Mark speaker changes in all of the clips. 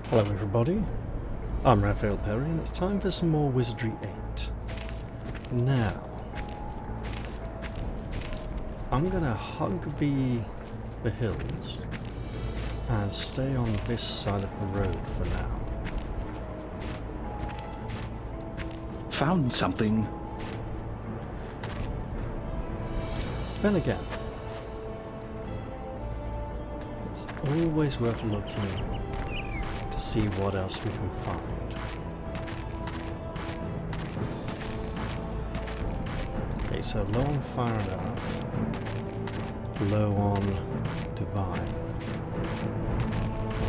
Speaker 1: Hello everybody, I'm Raphael Perry and it's time for some more Wizardry 8. Now, I'm going to hug the hills and stay on this side of the road for now.
Speaker 2: Found something.
Speaker 1: Then again, it's always worth looking to see what else we can find. Okay, so low on fire and earth, low on divine.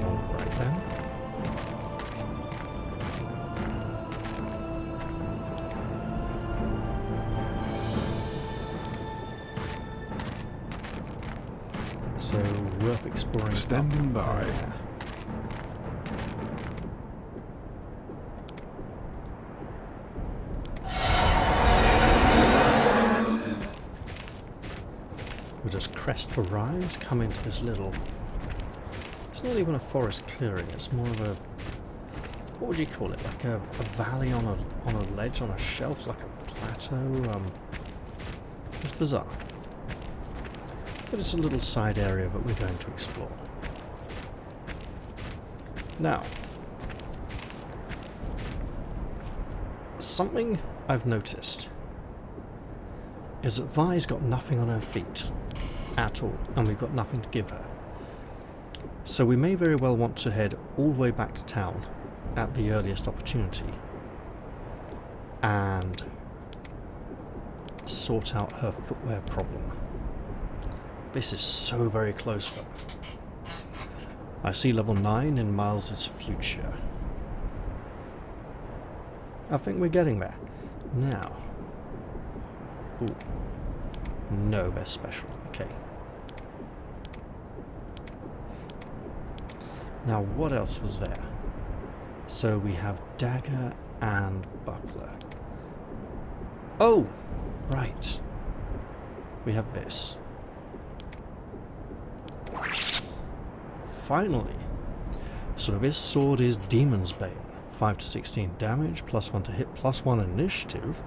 Speaker 1: Alright then. So worth exploring.
Speaker 2: Standing by.
Speaker 1: There. We'll just crest for rise, come into this little... It's not even a forest clearing, it's more of a... What would you call it? Like a valley on a ledge, on a shelf, like a plateau? It's bizarre. But it's a little side area that we're going to explore. Now, something I've noticed is that Vi's got nothing on her feet at all, and we've got nothing to give her. So we may very well want to head all the way back to town at the earliest opportunity and sort out her footwear problem. This is so very close though. I see level 9 in Miles's future. I think we're getting there. Now. Ooh. No, they're special. Okay. Now, what else was there? So we have dagger and buckler. Oh! Right. We have this. Finally! So this sword is Demon's Bane. 5 to 16 damage, +1 to hit, +1 initiative.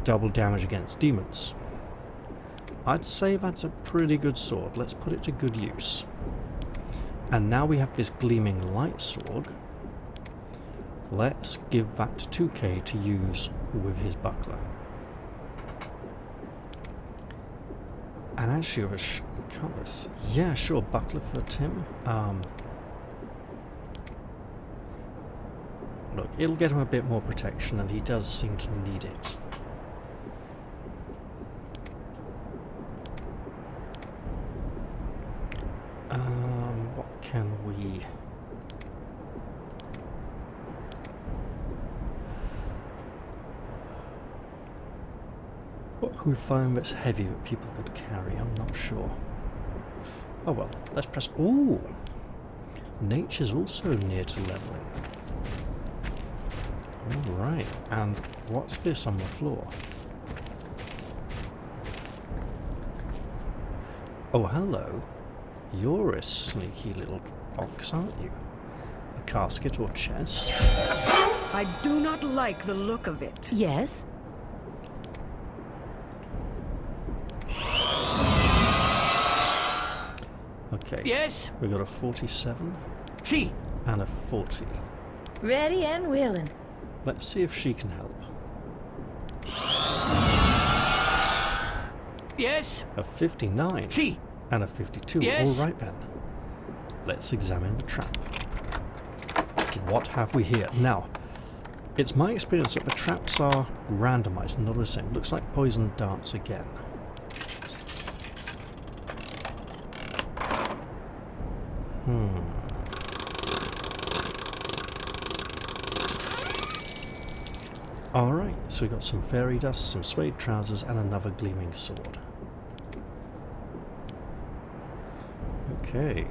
Speaker 1: Double damage against demons. I'd say that's a pretty good sword. Let's put it to good use. And now we have this gleaming light sword. Let's give that to 2k to use with his buckler. And actually with a cutlass. Yeah, sure, buckler for Tim. Look, it'll get him a bit more protection and he does seem to need it. What can we... What can we find that's heavy that people could carry? I'm not sure. Oh well, let's press... Ooh! Nature's also near to leveling. Alright, and what's this on the floor? Oh, hello. You're a sneaky little box, aren't you? A casket or chest?
Speaker 3: I do not like the look of it.
Speaker 4: Yes?
Speaker 1: Okay.
Speaker 3: Yes?
Speaker 1: We got a 47
Speaker 3: She.
Speaker 1: and a 40.
Speaker 4: Ready and willing.
Speaker 1: Let's see if she can help.
Speaker 3: Yes?
Speaker 1: A 59
Speaker 3: She.
Speaker 1: and a 52.
Speaker 3: Yes.
Speaker 1: Alright then. Let's examine the trap. What have we here? Now, it's my experience that the traps are randomized and not the same. Looks like poison darts again. Alright, so we got some fairy dust, some suede trousers, and another gleaming sword. Okay.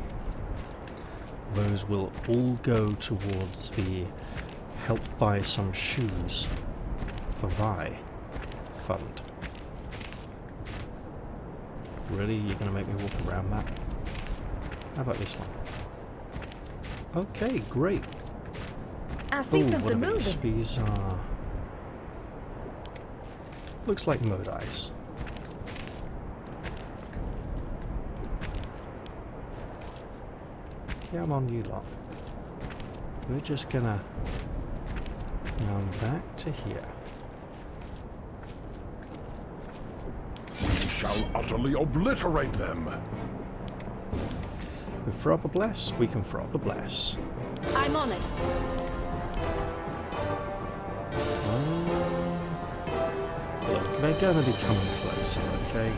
Speaker 1: Those will all go towards the help buy some shoes for Vi fund. Really? You're going to make me walk around that? How about this one? Okay, great.
Speaker 4: I see something
Speaker 1: what are these?
Speaker 4: moving.
Speaker 1: These are... looks like Modais. Come on, you lot. We're just gonna run back to here.
Speaker 2: We shall utterly obliterate them.
Speaker 1: We throw up a bless, we can throw up a bless.
Speaker 4: I'm on it.
Speaker 1: Look, they're gonna be coming closer, okay?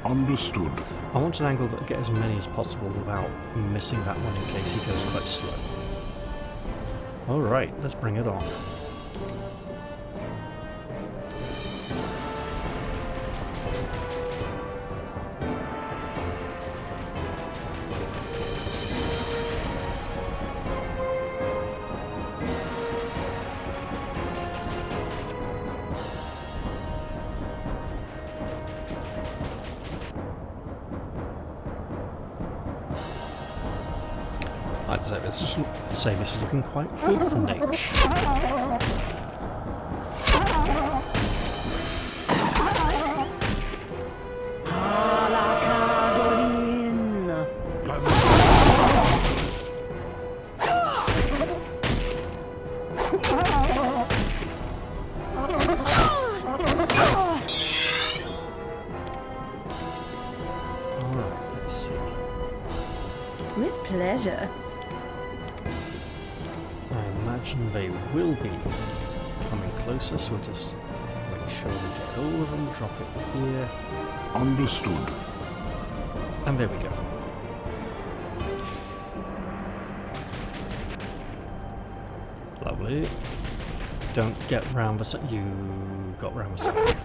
Speaker 2: Understood.
Speaker 1: I want an angle that'll get as many as possible without missing that one in case he goes quite slow. Alright, let's bring it on. I'd say this is looking quite good for nature. Alright, let's see.
Speaker 4: With pleasure.
Speaker 1: I imagine they will be coming closer, so we'll just make sure we get all of them, drop it here,
Speaker 2: Understood.
Speaker 1: and there we go. Lovely. Don't get round the side. You got round the side. Okay.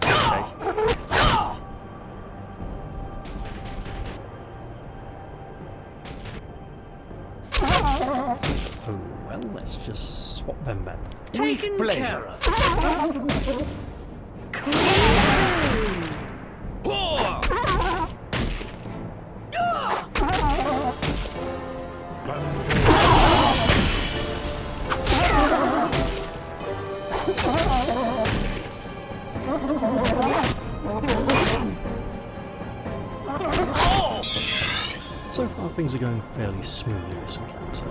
Speaker 1: Oh, well, let's just swap them then.
Speaker 3: Taken
Speaker 2: pleasure.
Speaker 3: care of.
Speaker 1: So far, things are going fairly smoothly this encounter.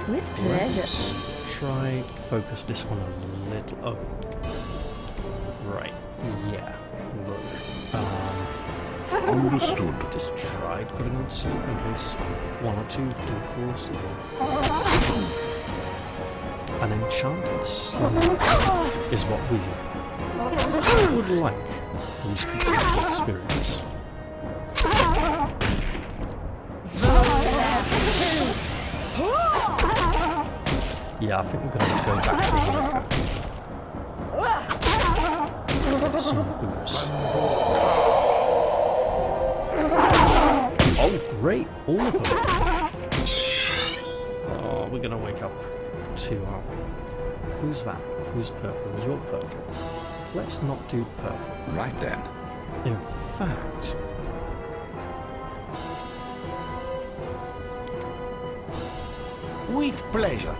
Speaker 4: With pleasure.
Speaker 1: Let's try focus this one a little. Oh, right. Yeah. Look.
Speaker 2: Understood.
Speaker 1: Just try putting them to sleep in case one or two do fall asleep. An enchanted slumber is what we would like these people to experience. Yeah, I think we're going to have to go back to the locker. Get some boots. Oh, great! All of them! Oh, we're going to wake up two, aren't we? Who's that? Who's purple? You're purple. Let's not do purple.
Speaker 2: Right then.
Speaker 1: In fact...
Speaker 2: With pleasure.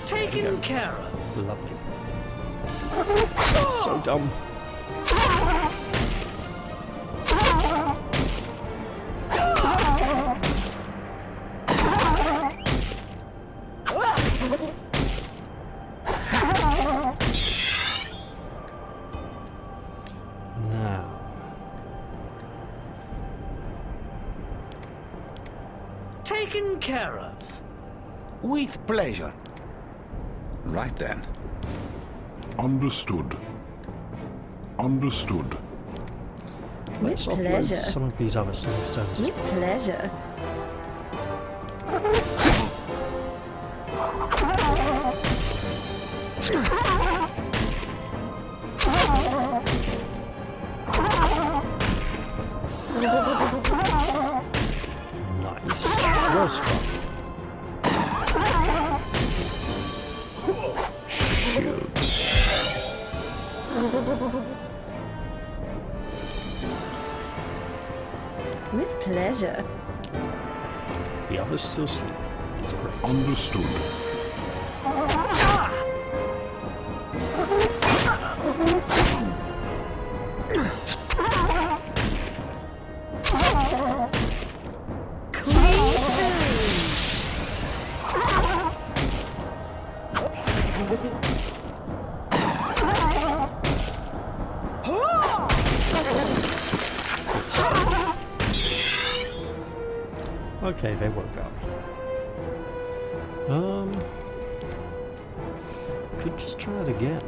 Speaker 3: Taken care of.
Speaker 1: Lovely. So dumb. Now.
Speaker 3: Taken care of.
Speaker 2: With pleasure. Right then. Understood. Understood.
Speaker 1: Let's
Speaker 4: With
Speaker 1: offload
Speaker 4: pleasure.
Speaker 1: some of these other stones.
Speaker 4: With pleasure.
Speaker 1: Nice. Well struck.
Speaker 4: With pleasure.
Speaker 1: The others still sleep. It's great.
Speaker 2: Understood.
Speaker 1: Okay, they woke up. Could just try it again.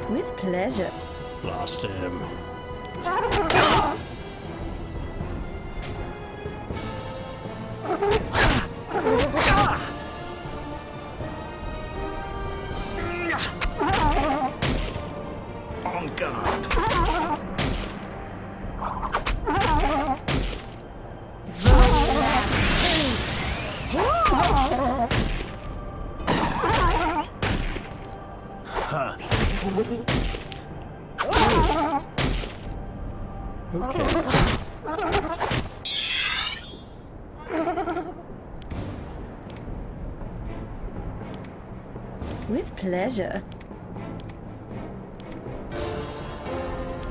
Speaker 4: With pleasure.
Speaker 1: Blast him.
Speaker 2: On guard.
Speaker 1: Okay.
Speaker 4: With pleasure.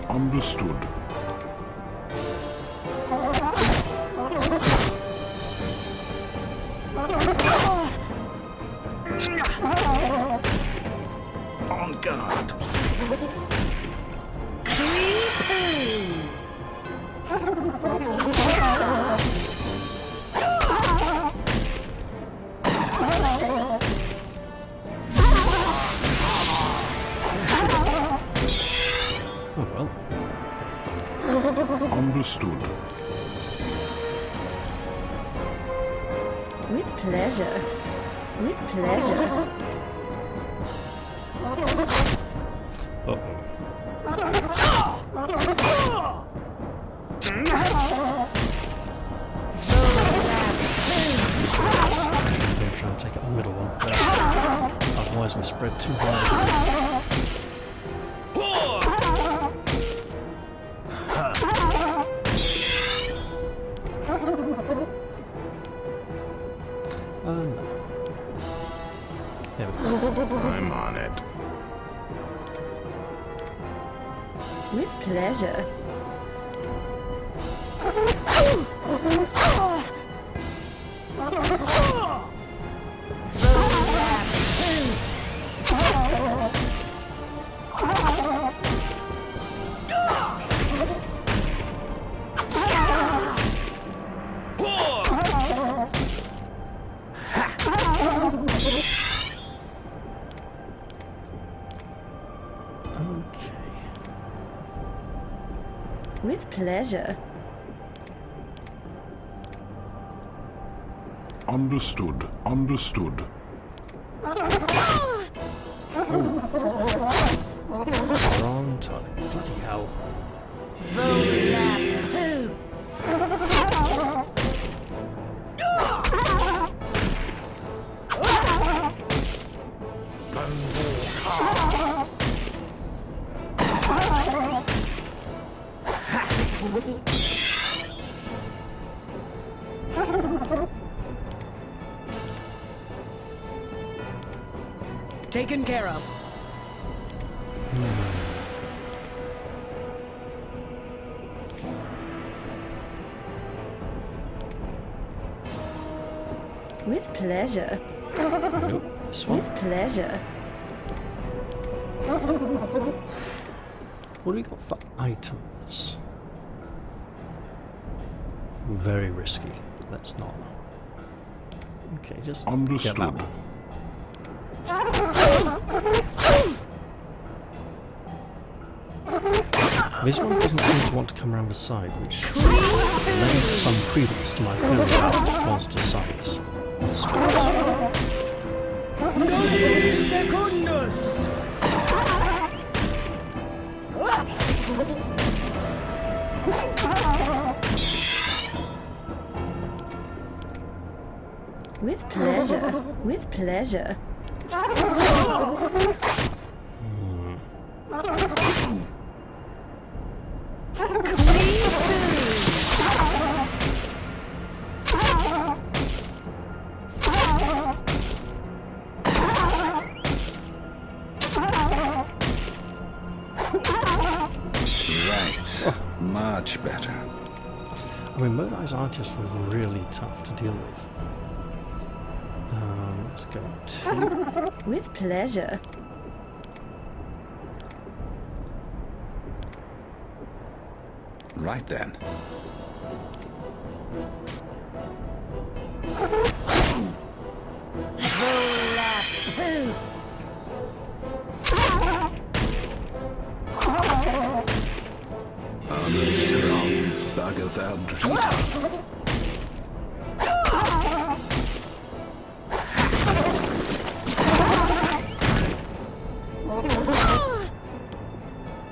Speaker 2: Understood. On guard.
Speaker 1: Oh well.
Speaker 2: Understood.
Speaker 4: With pleasure. With pleasure.
Speaker 1: Uh-oh. I'm going to try and take out the middle one first. Otherwise we spread too wide. No. There we go.
Speaker 2: I'm on it.
Speaker 4: With pleasure.
Speaker 1: Okay.
Speaker 4: With pleasure.
Speaker 2: Understood. Understood.
Speaker 1: Wrong time. Bloody hell.
Speaker 3: Taken care of.
Speaker 4: With pleasure.
Speaker 1: Nope. This one.
Speaker 4: With pleasure.
Speaker 1: What do we got for items? Very risky. Let's not. Okay, just get that
Speaker 2: Understood.
Speaker 1: one. This one doesn't seem to want to come around the side, which lends some credence to my theory about monster size and space.
Speaker 3: Secundus!
Speaker 4: With pleasure. With pleasure.
Speaker 2: Right. Much better.
Speaker 1: I mean, mode eyes are just really tough to deal with. Let's go to...
Speaker 4: With pleasure.
Speaker 2: Right then. Bag of Wizardry.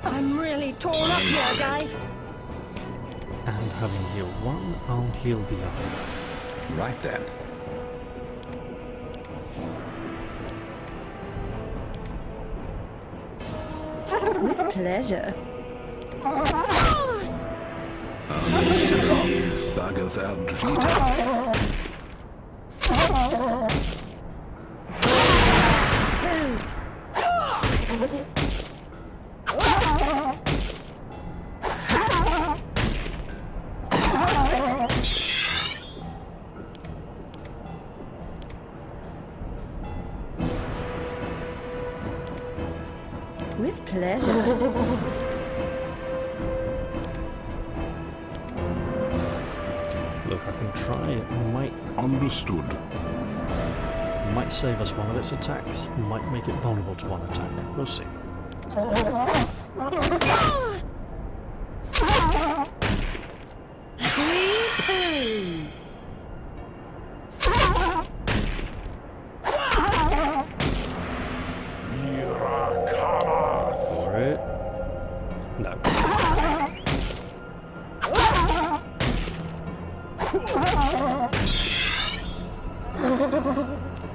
Speaker 3: I'm really torn up here, guys.
Speaker 1: And having healed one, I'll heal the other.
Speaker 2: Right then.
Speaker 4: With pleasure.
Speaker 2: Bag of Wizardry.
Speaker 4: With pleasure.
Speaker 1: Look, I can try. It
Speaker 2: Understood.
Speaker 1: might save us one of its attacks. Might make it vulnerable to one attack. We'll see. For it. No.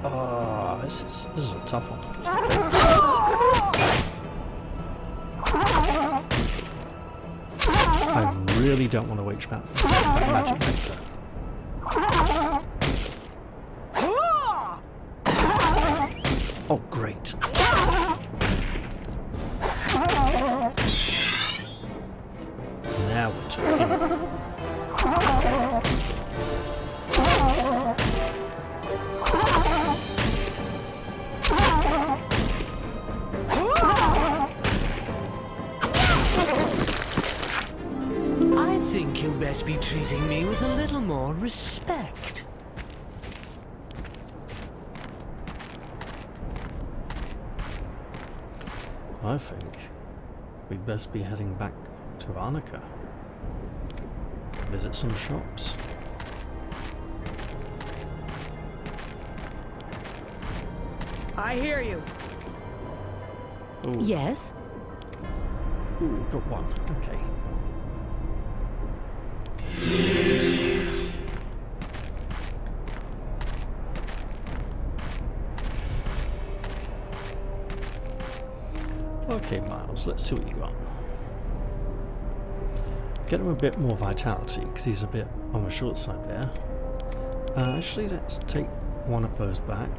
Speaker 1: Ah, this is a tough one. I really don't want to wage that magic nectar. Oh, great. Now we're talking.
Speaker 5: I think you best be treating me with a little more respect.
Speaker 1: I think we'd best be heading back to Arnica. Visit some shops.
Speaker 3: I hear you.
Speaker 1: Ooh,
Speaker 5: Yes?
Speaker 1: ooh, got one. Okay. Okay, Miles, let's see what you got. Get him a bit more vitality, because he's a bit on the short side there. Actually, let's take one of those back.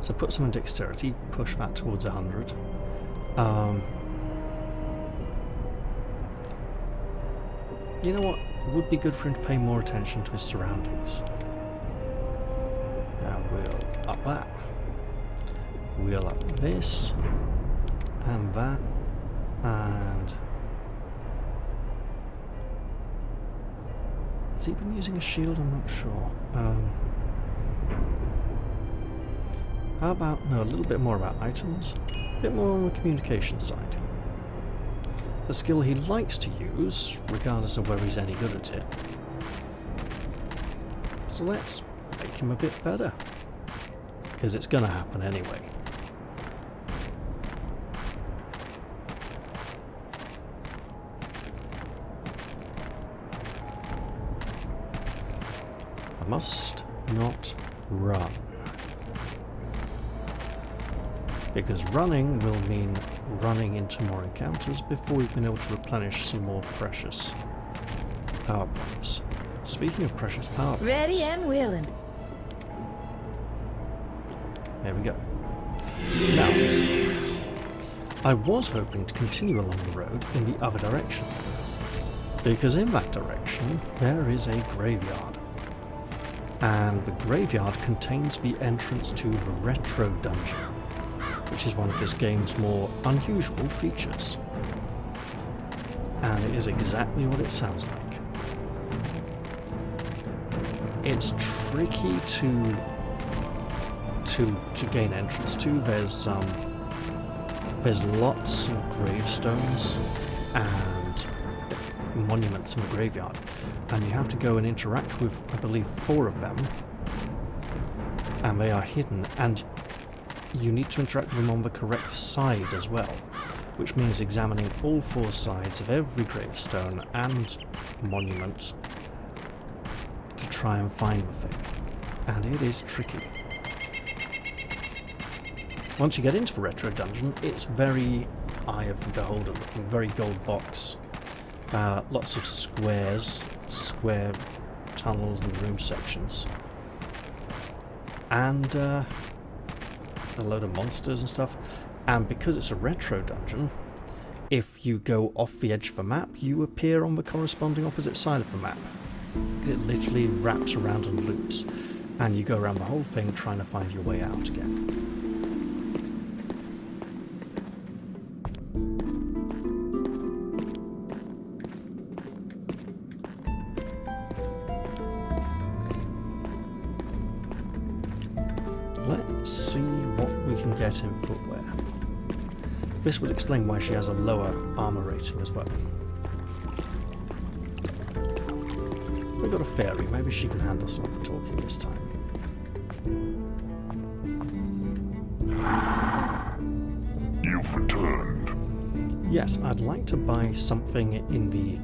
Speaker 1: So put some in dexterity, push that towards 100. You know what? It would be good for him to pay more attention to his surroundings. And we'll up that. We'll up this. And that. And... has he been using a shield? I'm not sure. How about, no, a little bit more about items, a bit more on the communication side. A skill he likes to use, regardless of whether he's any good at it. So let's make him a bit better, because it's going to happen anyway. I must not run. Because running will mean running into more encounters before we've been able to replenish some more precious power points. Speaking of precious power points...
Speaker 4: Ready and willing.
Speaker 1: There we go. Now, I was hoping to continue along the road in the other direction, because in that direction there is a graveyard. And the graveyard contains the entrance to the retro dungeon, which is one of this game's more unusual features. And it is exactly what it sounds like. It's tricky to gain entrance to. There's lots of gravestones and monuments in the graveyard, and you have to go and interact with, I believe, 4 of them, and they are hidden, and you need to interact with them on the correct side as well, which means examining all 4 sides of every gravestone and monument to try and find the thing, and it is tricky. Once you get into the retro dungeon, it's very eye of the beholder looking, very gold box. Lots of squares, square tunnels and room sections. And a load of monsters and stuff. And because it's a retro dungeon, if you go off the edge of the map, you appear on the corresponding opposite side of the map. It literally wraps around and loops. And you go around the whole thing trying to find your way out again. Let's see what we can get in footwear. This would explain why she has a lower armor rating as well. We've got a fairy, maybe she can handle some of the talking this time.
Speaker 2: You've returned.
Speaker 1: Yes, I'd like to buy something in the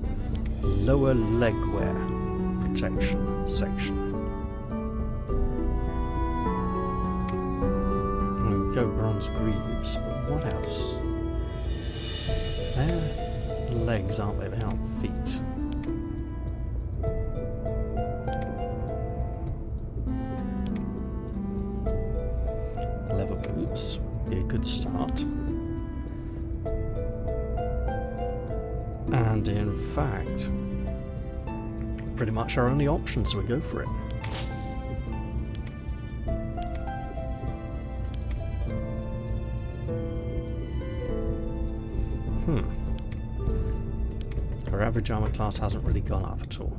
Speaker 1: lower leg wear protection section. Go bronze greaves, but what else? They're legs, aren't they? They aren't feet. Leather boots, be a good start. And in fact, pretty much our only option, so we go for it. Her average armor class hasn't really gone up at all.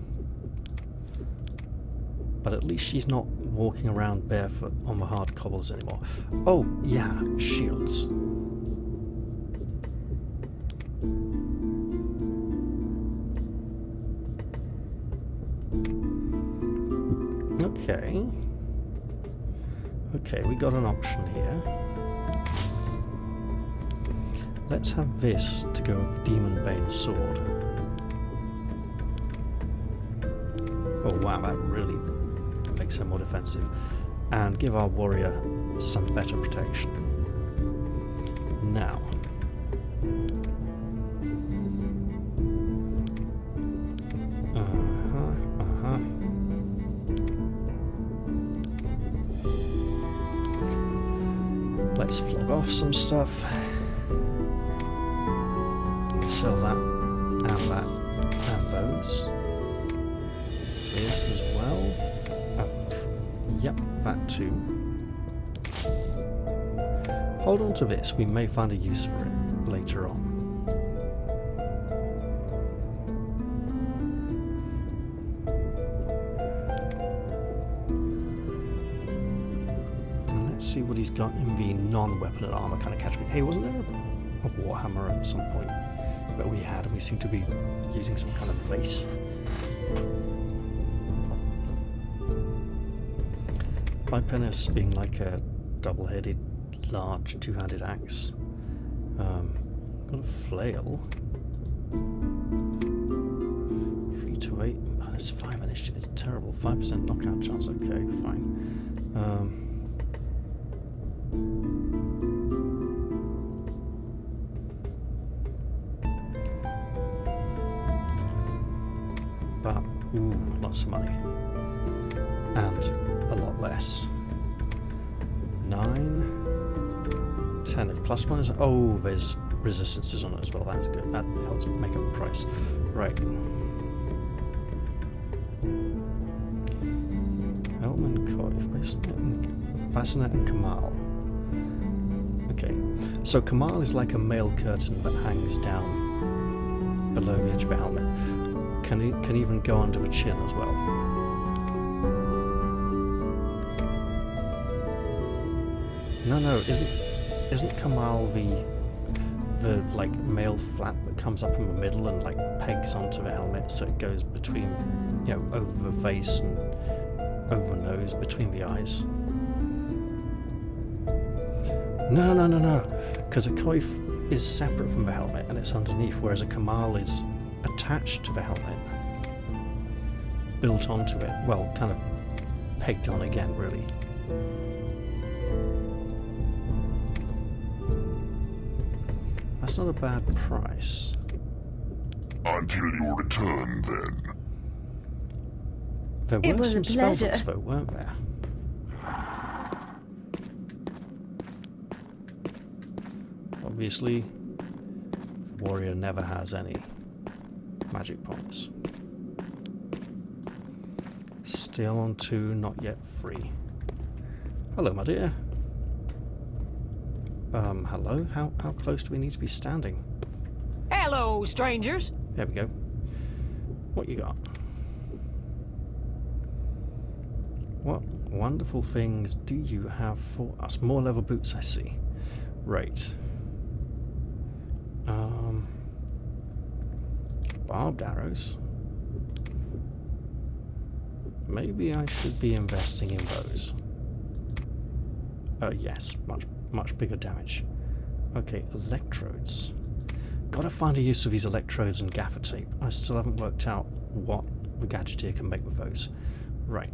Speaker 1: But at least she's not walking around barefoot on the hard cobbles anymore. Oh, yeah, shields. Okay. Okay, we got an option here. Let's have this to go with Demon Bane sword. Oh wow, that really makes her more defensive. And give our warrior some better protection. Now. Let's flog off some stuff. Sell that, and those. This as well. Yep, that too. Hold on to this, we may find a use for it later on. And let's see what he's got in the non-weaponed armor kind of category. Hey, wasn't there a warhammer at some point that we had, and we seem to be using some kind of base? Bipennis being like a double-headed, large, two-handed axe. Got a flail. 3 to 8. Oh, that's 5 initiative. It's terrible. 5% knockout chance. Okay, fine. But, ooh, lots of money. And a lot less. 9, 10 if plus one is. Oh, there's resistances on it as well. That's good. That helps make up the price. Right. Elman, Coif, Bassinet, and Kamal. Okay. So Kamal is like a mail curtain that hangs down below the edge of a helmet. Can even go under the chin as well. No, isn't Kamal the like mail flap that comes up in the middle and like pegs onto the helmet, so it goes between, you know, over the face and over the nose, between the eyes? No, because a coif is separate from the helmet and it's underneath, whereas a Kamal is attached to the helmet, built onto it, well, kind of pegged on again, really. That's not a bad price.
Speaker 2: Until your return, then.
Speaker 1: There
Speaker 4: It
Speaker 1: were
Speaker 4: was
Speaker 1: some
Speaker 4: a pleasure.
Speaker 1: spellbooks, though, weren't there? Obviously, the warrior never has any magic points. Still on 2, not yet free. Hello, my dear. Hello? How close do we need to be standing?
Speaker 3: Hello, strangers.
Speaker 1: There we go. What you got? What wonderful things do you have for us? More leather boots, I see. Right. Barbed arrows. Maybe I should be investing in those. Yes, much bigger damage. Okay, electrodes. Gotta find a use for these electrodes and gaffer tape. I still haven't worked out what the gadgeteer can make with those. Right.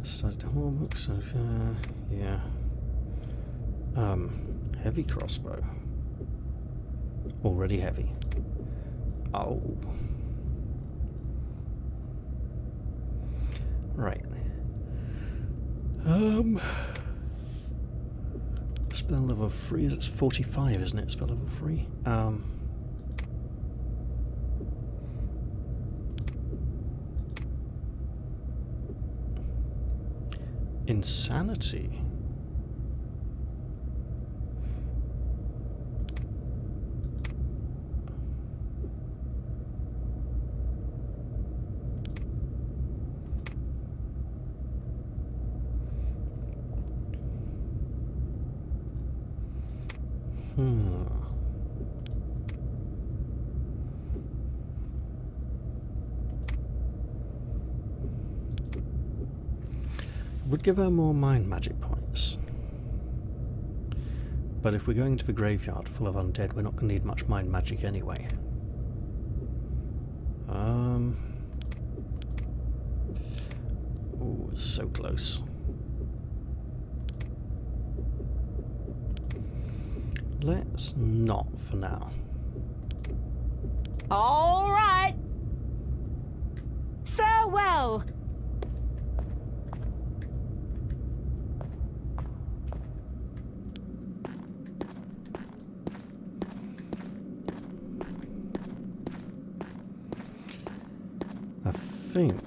Speaker 1: Started hallmarks of, yeah. Heavy crossbow. Already heavy. Oh. Right. Spell level 3, it's 45, isn't it? Spell level 3. Insanity. Would give her more mind magic points. But if we're going to the graveyard full of undead, we're not going to need much mind magic anyway. Oh, it's so close. Let's not for now.
Speaker 3: All right. Farewell.
Speaker 1: I think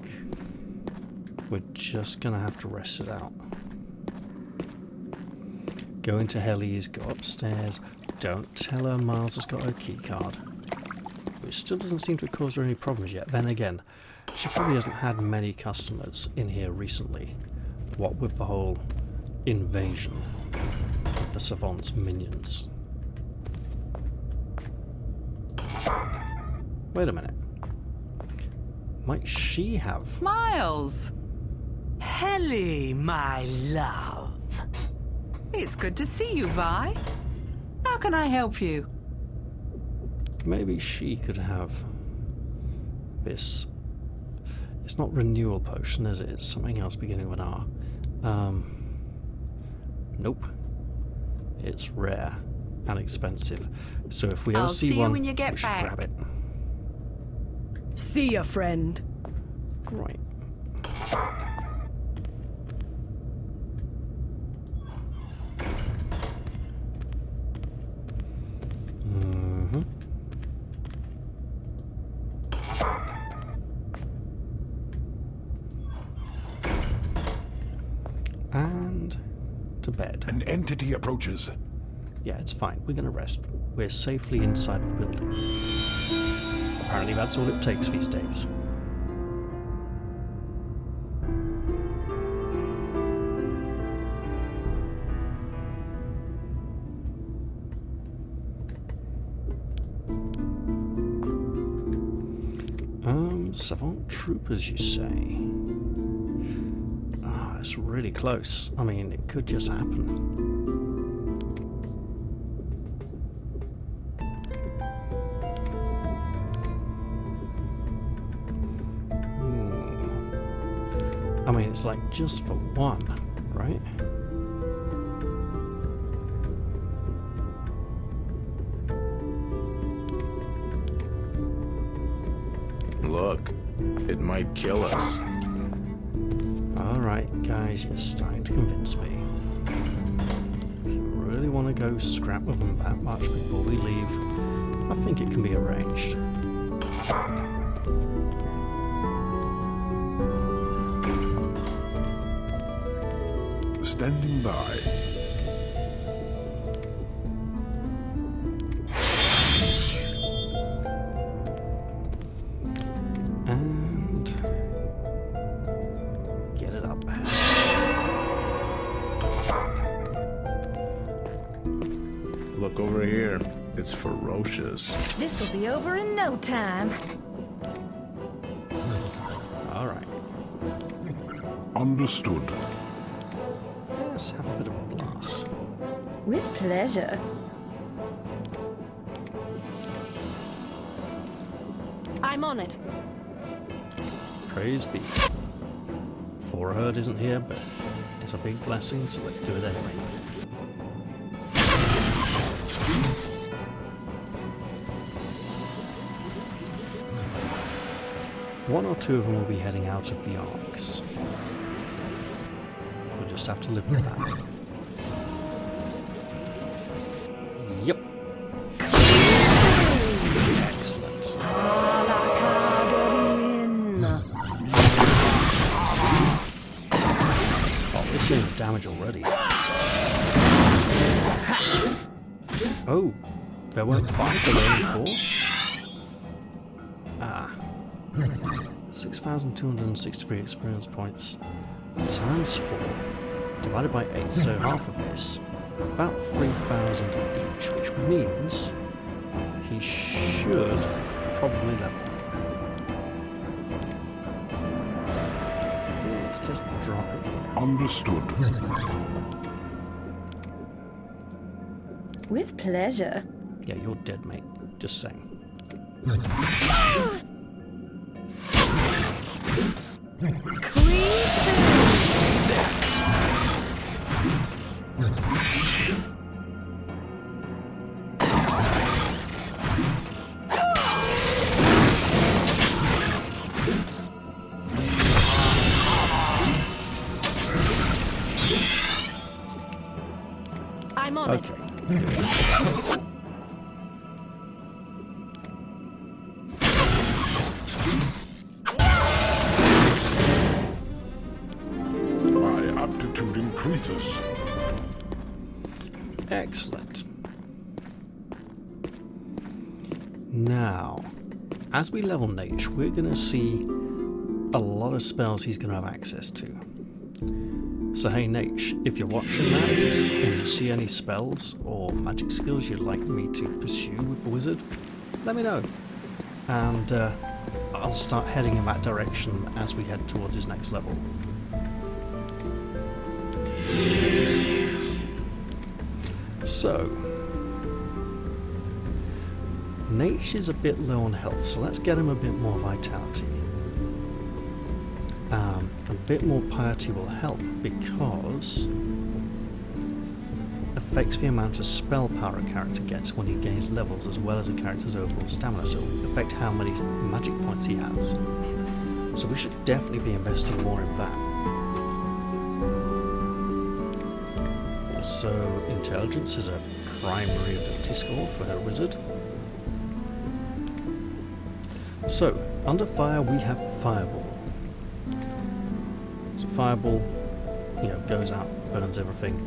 Speaker 1: we're just gonna have to rest it out. Go into Helly's, go upstairs. Don't tell her Miles has got her key card. Which still doesn't seem to have caused her any problems yet. Then again, she probably hasn't had many customers in here recently. What with the whole invasion of the Savant's minions. Wait a minute. Might she have?
Speaker 3: Miles.
Speaker 5: Helly, my love.
Speaker 3: It's good to see you, Vi. How can I help you?
Speaker 1: Maybe she could have this. It's not renewal potion, is it? It's something else beginning with an R. Nope. It's rare and expensive. So if we ever
Speaker 3: I'll
Speaker 1: see
Speaker 3: see you
Speaker 1: one,
Speaker 3: when you get
Speaker 1: we should
Speaker 3: back.
Speaker 1: grab it.
Speaker 3: See ya, friend.
Speaker 1: Right. And to bed.
Speaker 2: An entity approaches.
Speaker 1: Yeah, it's fine. We're going to rest. We're safely inside the building. Apparently that's all it takes these days. Savant troopers, you say? Ah, it's really close. I mean, it could just happen. I mean, it's like just for one, right?
Speaker 6: Look, it might kill us.
Speaker 1: Alright, guys, you're starting to convince me. If you really want to go scrap with them that much before we leave, I think it can be arranged.
Speaker 2: Standing by.
Speaker 1: And get it up.
Speaker 6: Look over here. It's ferocious.
Speaker 4: This'll be over in no time.
Speaker 1: Alright,
Speaker 2: Understood.
Speaker 1: let's have a bit of a blast.
Speaker 4: With pleasure.
Speaker 3: I'm on it.
Speaker 1: Praise be. Four Herd isn't here, but it's a big blessing, so let's do it anyway. One or two of them will be heading out of the arcs. We'll just have to live with that. Yep. Excellent. Oh, this is damage already. Oh, there weren't 5, there were only 4? Ah. 6,263 experience points times 4 divided by 8, so half of this, about 3,000 each, which means he should probably level. Let's just drop it.
Speaker 2: Understood.
Speaker 4: With pleasure.
Speaker 1: Yeah, you're dead, mate. Just saying.
Speaker 3: I'm on it.
Speaker 1: Okay.
Speaker 2: My aptitude increases.
Speaker 1: Excellent. Now, as we level Nate, we're going to see a lot of spells he's going to have access to. So hey Nate, if you're watching that and you see any spells or magic skills you'd like me to pursue with the wizard, let me know. And I'll start heading in that direction as we head towards his next level. So, Nate is a bit low on health, so let's get him a bit more vitality. A bit more piety will help because affects the amount of spell power a character gets when he gains levels, as well as a character's overall stamina, so it will affect how many magic points he has. So we should definitely be investing more in that. Also, intelligence is a primary ability score for her wizard. So, under fire we have Fireball. So Fireball, goes out, burns everything.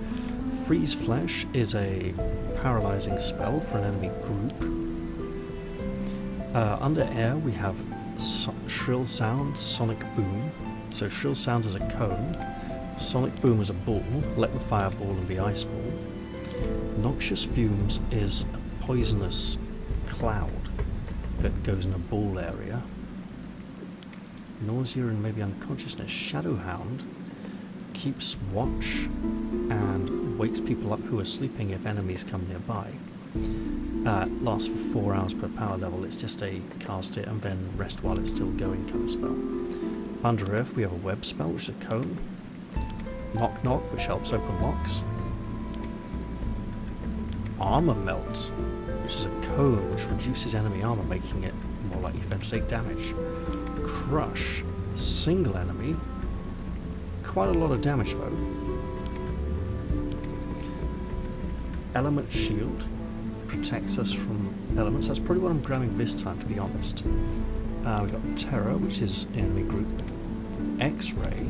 Speaker 1: Freeze Flesh is a paralyzing spell for an enemy group. Under air we have Shrill Sound, Sonic Boom. So Shrill Sound is a cone, Sonic Boom is a ball, let the Fireball and the Ice Ball. Noxious Fumes is a poisonous cloud that goes in a ball area. Nausea and maybe unconsciousness. Shadowhound keeps watch and wakes people up who are sleeping if enemies come nearby. Lasts for 4 hours per power level. It's just a cast it and then rest while it's still going kind of spell. Under Earth we have a web spell, which is a cone. Knock Knock, which helps open locks. Armor Melt, which is a cone which reduces enemy armor, making it more likely for them to take damage. Crush, single enemy. Quite a lot of damage though. Element Shield protects us from elements. That's probably what I'm grabbing this time, to be honest. We've got Terror, which is enemy group. X-Ray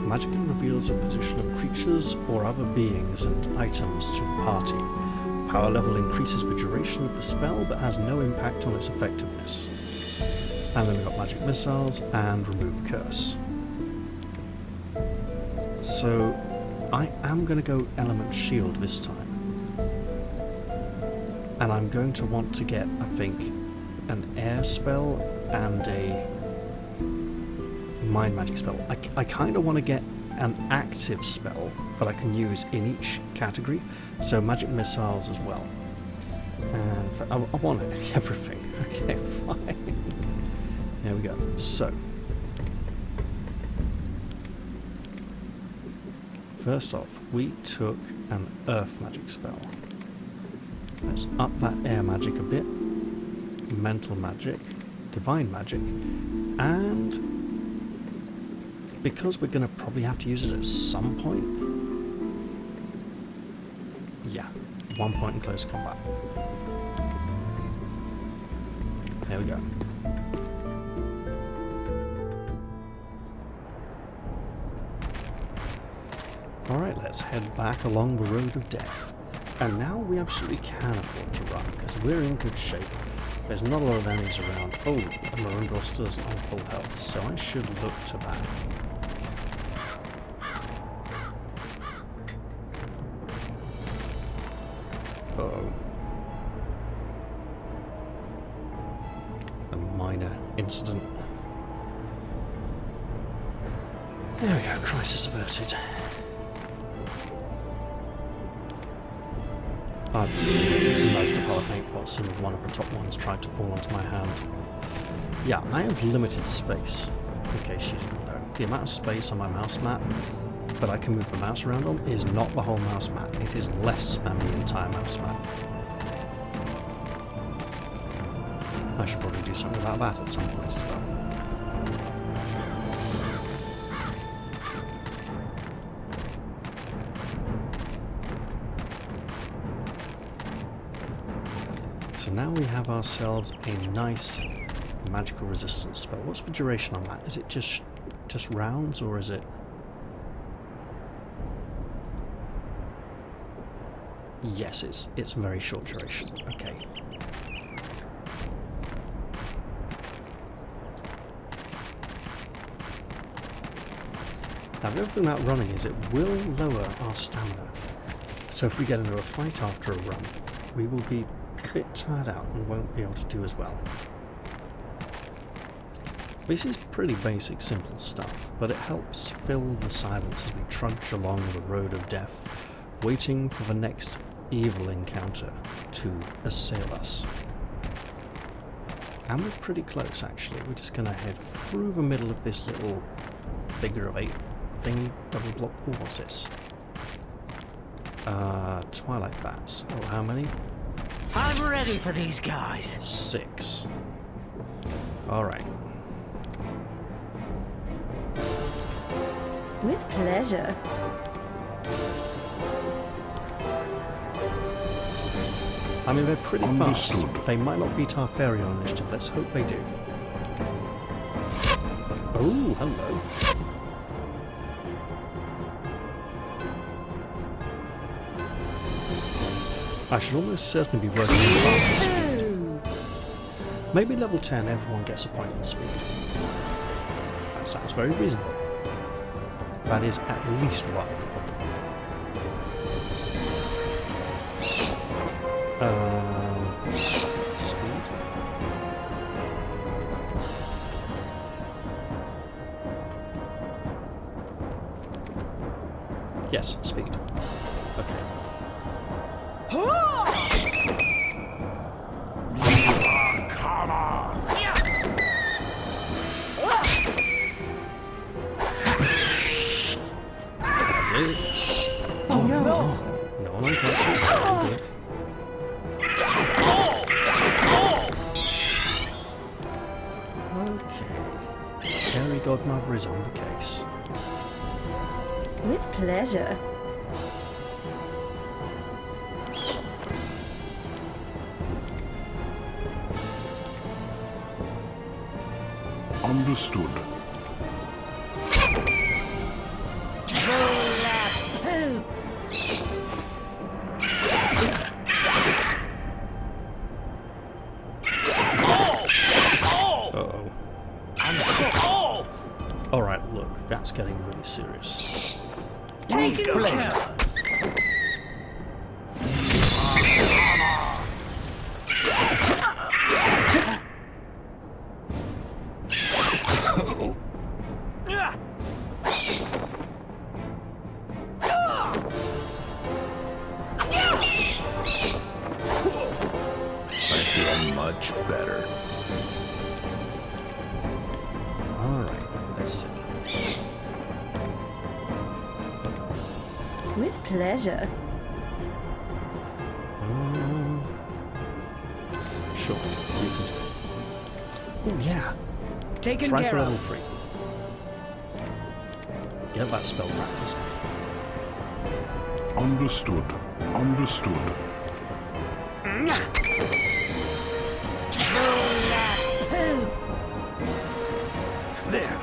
Speaker 1: magically reveals the position of creatures or other beings and items to the party. Power level increases the duration of the spell but has no impact on its effectiveness. And then we've got Magic Missiles and Remove Curse. So I am going to go Element Shield this time. And I'm going to want to get, I think, an air spell and a mind magic spell. I kind of want to get an active spell that I can use in each category. So Magic Missiles as well. And I want everything. Okay, fine. There we go. So, first off, we took an earth magic spell. Let's up that air magic a bit. Mental magic, divine magic, and because we're going to probably have to use it at some point, yeah, 1 point in close combat. There we go. Alright, let's head back along the road of death. And now we absolutely can afford to run, because we're in good shape. There's not a lot of enemies around. Oh, and Marundroster's on full health, so I should look to that. Uh-oh. A minor incident. There we go, crisis averted. I've managed to pollinate what some of one of the top ones tried to fall onto my hand. Yeah, I have limited space, in case you didn't know. The amount of space on my mouse mat that I can move the mouse around on is not the whole mouse mat. It is less than the entire mouse mat. I should probably do something about that at some point as well. So now we have ourselves a nice magical resistance spell. What's the duration on that? Is it just rounds, or is it... Yes, it's very short duration. Okay. Now the other thing about running is it will lower our stamina. So if we get into a fight after a run, we will be a bit tired out and won't be able to do as well. This is pretty basic, simple stuff, but it helps fill the silence as we trudge along the road of death, waiting for the next evil encounter to assail us. And we're pretty close, actually. We're just going to head through the middle of this little figure of 8 thingy, double block. Oh, what's this? Twilight bats. Oh, how many?
Speaker 5: I'm ready for these guys.
Speaker 1: 6. Alright.
Speaker 4: With pleasure.
Speaker 1: I mean, they're pretty fast.
Speaker 2: Understood.
Speaker 1: They might not beat our fairy on initiative. Let's hope they do. Oh, hello. I should almost certainly be working in faster speed. Maybe level 10 everyone gets a point in speed. That sounds very reasonable. That is at least one. Speed. Yes, speed. Okay. Oh no! No one unconscious. Very good. Okay. Fairy Godmother is on the case.
Speaker 4: With pleasure.
Speaker 2: Understood.
Speaker 1: Uh-oh. Alright, look, that's getting really serious.
Speaker 5: Take pleasure.
Speaker 6: I feel much better.
Speaker 1: Alright, let's see.
Speaker 4: With pleasure.
Speaker 1: Sure, you can. Oh, yeah.
Speaker 3: Taken
Speaker 1: Try
Speaker 3: care
Speaker 1: for level
Speaker 3: of.
Speaker 1: 3. Get that spell practice.
Speaker 2: Understood. Understood.
Speaker 5: There.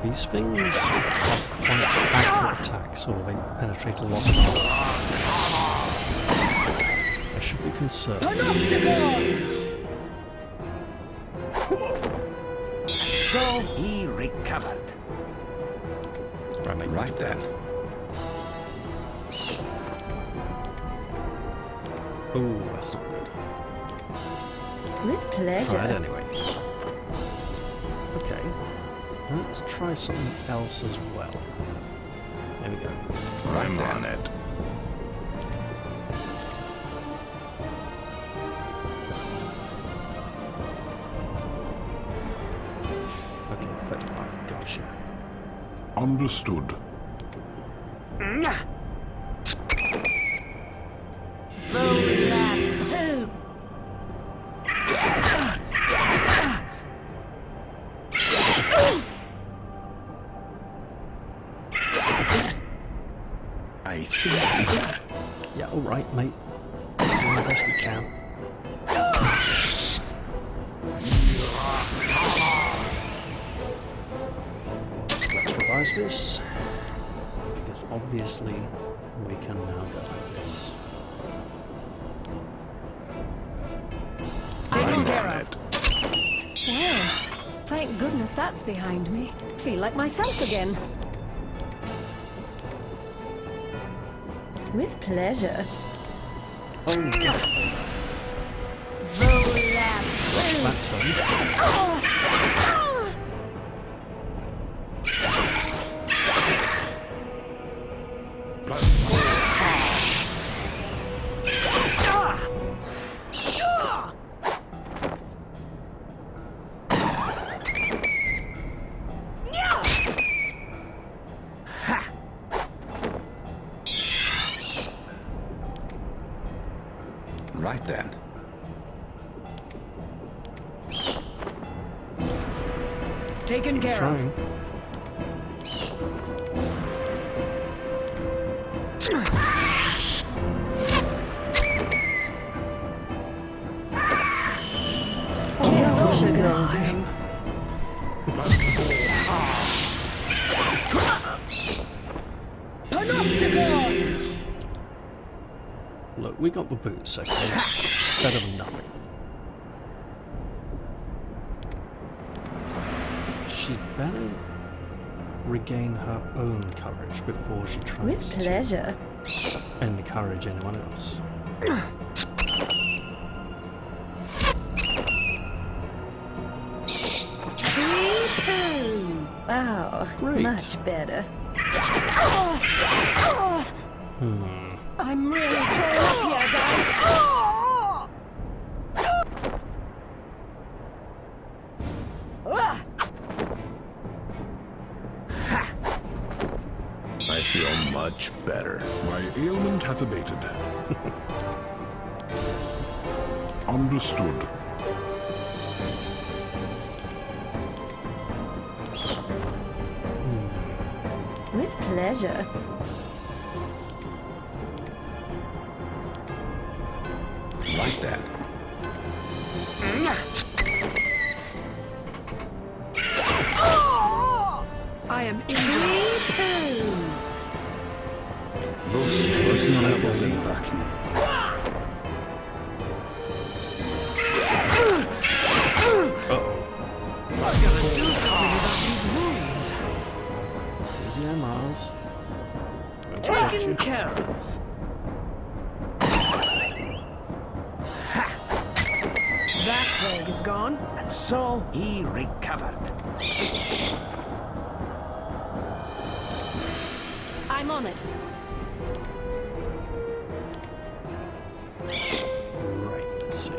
Speaker 1: These things are quite accurate attacks, or they penetrate a lot of armor. I should be concerned.
Speaker 5: So he recovered.
Speaker 1: Right, mate.
Speaker 6: Right then.
Speaker 1: Oh, that's not good.
Speaker 4: With
Speaker 1: Try it
Speaker 4: pleasure.
Speaker 1: anyway. Okay. Let's try something else as well. There we go.
Speaker 6: I'm on it.
Speaker 1: Okay, 35. Gotcha.
Speaker 2: Understood.
Speaker 6: I think.
Speaker 1: Yeah, alright, mate. Doing the best we can. Let's revise this. Because obviously we can now go like this.
Speaker 3: Taken
Speaker 6: I'm
Speaker 3: care
Speaker 6: on
Speaker 3: of.
Speaker 6: it.
Speaker 7: Well, thank goodness that's behind me. Feel like myself again.
Speaker 4: With pleasure.
Speaker 1: Oh, yeah. That turn.
Speaker 6: Right then.
Speaker 3: Taken care of.
Speaker 1: Trying.
Speaker 4: Careful, sugar.
Speaker 1: Look, we got the boots, okay? Better than nothing. She'd better regain her own courage before she tries
Speaker 4: With pleasure.
Speaker 1: to encourage anyone else.
Speaker 4: Wow,
Speaker 1: Great.
Speaker 4: much better.
Speaker 7: I'm really torn up here, guys.
Speaker 6: I feel much better.
Speaker 2: My ailment has abated. Understood.
Speaker 4: With pleasure.
Speaker 6: Right then.
Speaker 3: I am injured.
Speaker 1: Easy there, Mars.
Speaker 3: Taken care of. That plague is gone.
Speaker 5: And so he recovered.
Speaker 7: I'm on it.
Speaker 1: Right, let's see.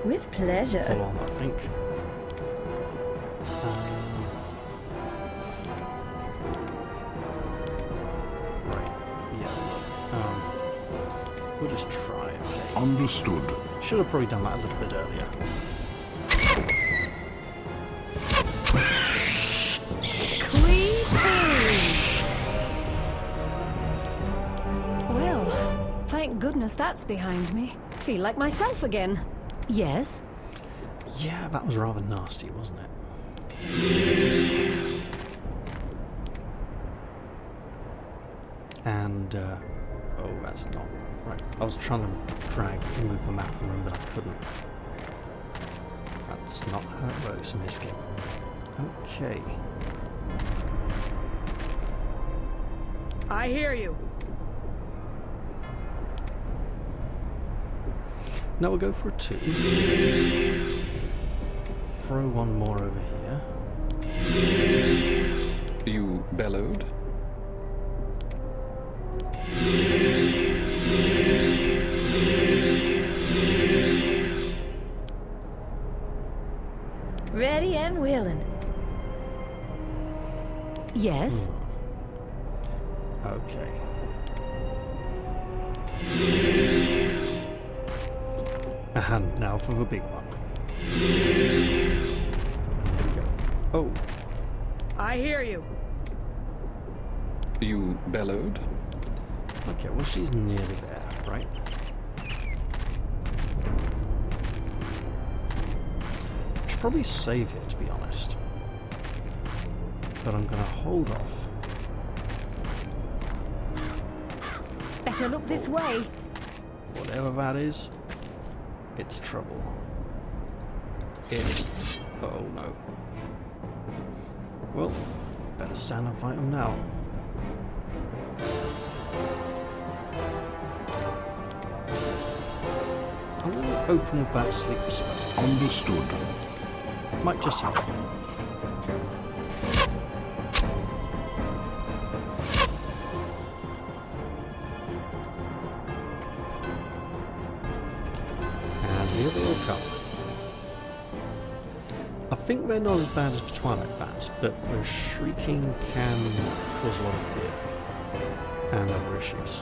Speaker 4: With pleasure.
Speaker 1: Full on, I think. Right, yeah, we'll just try, okay?
Speaker 2: Understood.
Speaker 1: Should have probably done that a little bit earlier.
Speaker 7: Well, thank goodness that's behind me. Feel like myself again. Yes?
Speaker 1: Yeah, that was rather nasty, wasn't it? And, oh, that's not right. I was trying to drag and move the map and remember I couldn't. That's not how it works in this game. Okay.
Speaker 3: I hear you.
Speaker 1: Now we'll go for a 2. Throw one more over here.
Speaker 8: You bellowed?
Speaker 4: Ready and willing.
Speaker 7: Yes?
Speaker 1: Okay. And now for the big one. Here we go. Oh,
Speaker 3: I hear you.
Speaker 8: You bellowed?
Speaker 1: okay, well she's nearly there, right? I should probably save here, to be honest. But I'm gonna hold off.
Speaker 7: Better look this way.
Speaker 1: Whatever that is, it's trouble. It's... oh no. Well, better stand and fight them now. I'm going to open with that sleep spell.
Speaker 2: Understood.
Speaker 1: Might just help. And here they all come. I think they're not as bad as the Twilight Bats, but the shrieking can cause a lot of fear and other issues.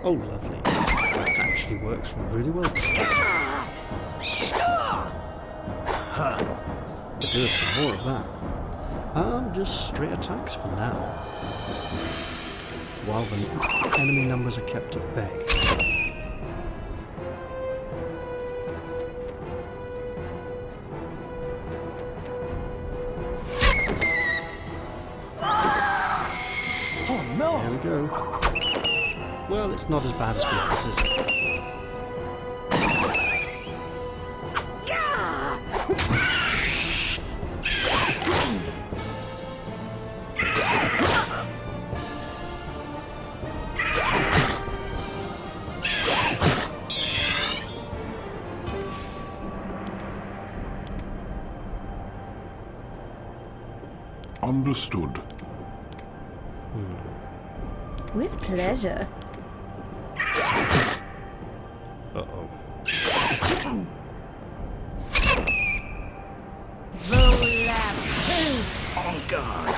Speaker 1: Oh, lovely. That actually works really well for us. Could do some more of that. Just straight attacks for now. While the enemy numbers are kept at bay.
Speaker 5: Oh no!
Speaker 1: There we go. Well, it's not as bad as we was, is it?
Speaker 2: Understood.
Speaker 4: With pleasure.
Speaker 1: Uh-oh.
Speaker 5: On guard.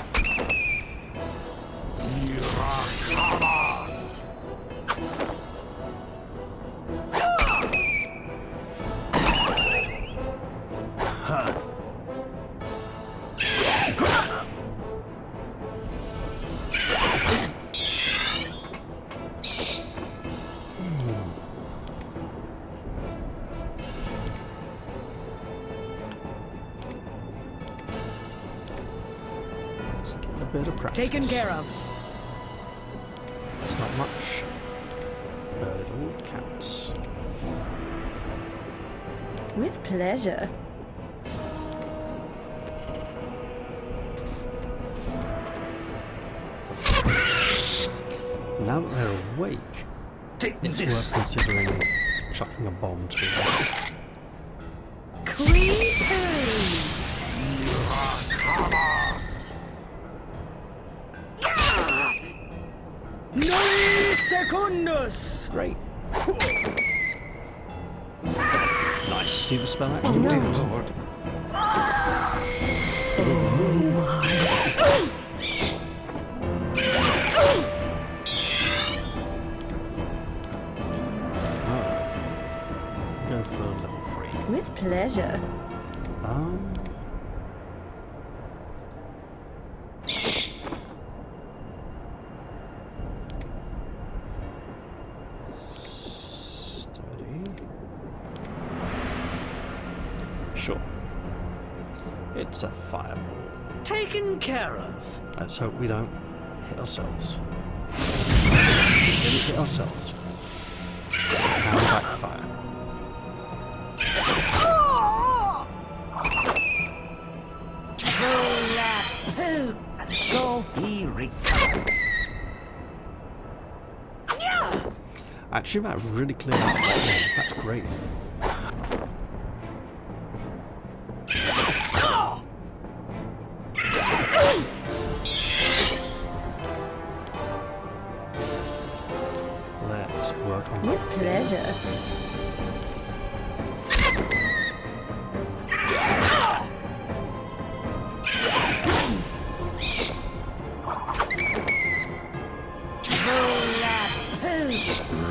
Speaker 1: Let's get a bit of practice.
Speaker 3: Taken care of.
Speaker 1: It's not much, but it all counts.
Speaker 4: With pleasure.
Speaker 1: Now that they're awake,
Speaker 5: Take
Speaker 1: it's
Speaker 5: this.
Speaker 1: worth considering chucking a bomb to rest.
Speaker 3: No secundus!
Speaker 1: Great. Nice. See the spell actually?
Speaker 5: Dear Lord.
Speaker 1: Go for level 3.
Speaker 4: With pleasure.
Speaker 1: Steady. Sure. It's a fireball.
Speaker 3: Taken care of.
Speaker 1: Let's hope we don't hit ourselves. We didn't hit ourselves. And backfire.
Speaker 5: So he recovered.
Speaker 1: Actually, that really cleared up that one. That's great. Let's work on
Speaker 4: With
Speaker 1: that.
Speaker 4: pleasure.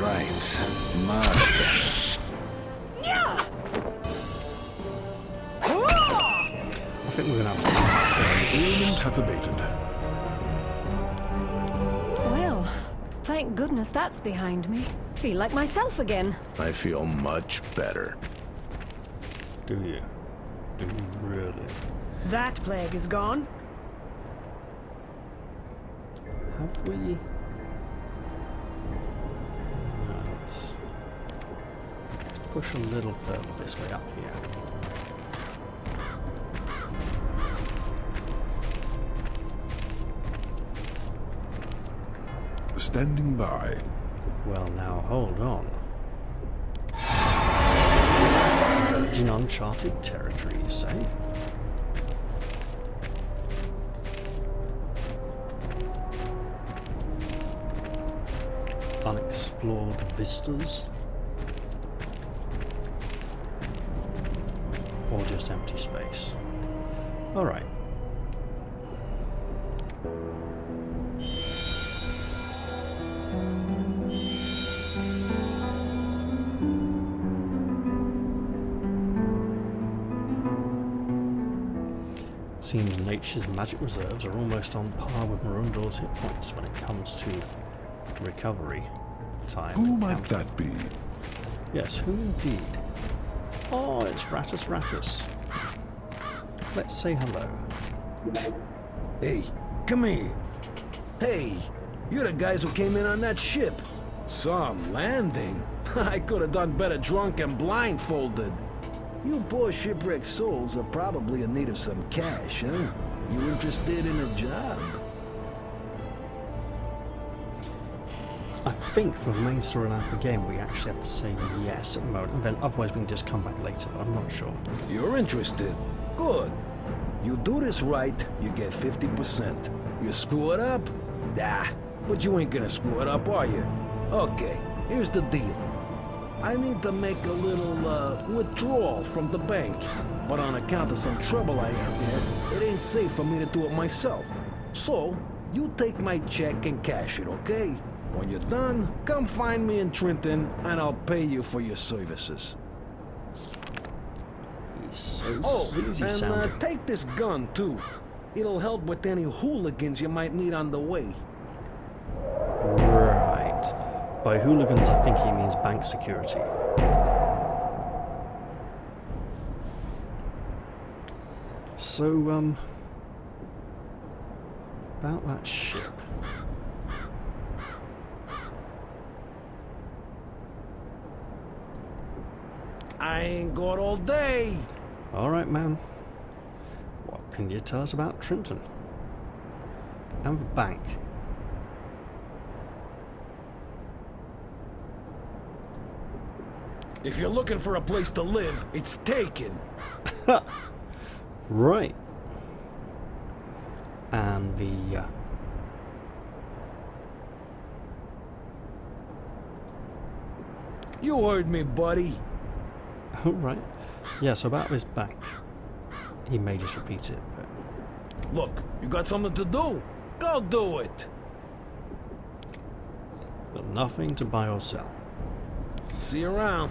Speaker 6: Right. Much better.
Speaker 1: I think we're gonna have to.
Speaker 2: Ailment has abated.
Speaker 7: Well, thank goodness that's behind me. Feel like myself again.
Speaker 6: I feel much better.
Speaker 1: Do you? Do you really?
Speaker 3: That plague is gone.
Speaker 1: Have we? No, let's push a little further this way up here.
Speaker 2: Standing by.
Speaker 1: Well, now hold on. Virgin uncharted territory, you say? Unexplored vistas? Or just empty space? Alright. Seems nature's magic reserves are almost on par with Marundor's hit points when it comes to recovery time.
Speaker 2: Who might that be?
Speaker 1: Yes, who indeed? Oh, it's Ratus Ratus. Let's say hello.
Speaker 9: Hey, come here. Hey, you're the guys who came in on that ship. Some landing. I could have done better drunk and blindfolded. You poor shipwrecked souls are probably in need of some cash, huh? You interested in a job?
Speaker 1: I think for the main storyline of the game, we actually have to say yes at the moment, and then otherwise we can just come back later, but I'm not sure.
Speaker 9: You're interested? Good. You do this right, you get 50%. You screw it up? Nah, but you ain't gonna screw it up, are you? Okay, here's the deal. I need to make a little, withdrawal from the bank. But on account of some trouble I had there, it ain't safe for me to do it myself. So, you take my check and cash it, okay? When you're done, come find me in Trenton, and I'll pay you for your services.
Speaker 1: He's so
Speaker 9: Oh,
Speaker 1: sleazy
Speaker 9: and
Speaker 1: sounding.
Speaker 9: take this gun, too. It'll help with any hooligans you might meet on the way.
Speaker 1: Right. By hooligans, I think he means bank security. So, about that ship.
Speaker 9: I ain't got all day.
Speaker 1: Alright, man. What can you tell us about Trenton? And the bank?
Speaker 9: If you're looking for a place to live, it's taken.
Speaker 1: Right. And the...
Speaker 9: You heard me, buddy.
Speaker 1: Oh, right. Yeah, so about this bank. He may just repeat it, but...
Speaker 9: Look, you got something to do? Go do it.
Speaker 1: But nothing to buy or sell.
Speaker 9: See you around.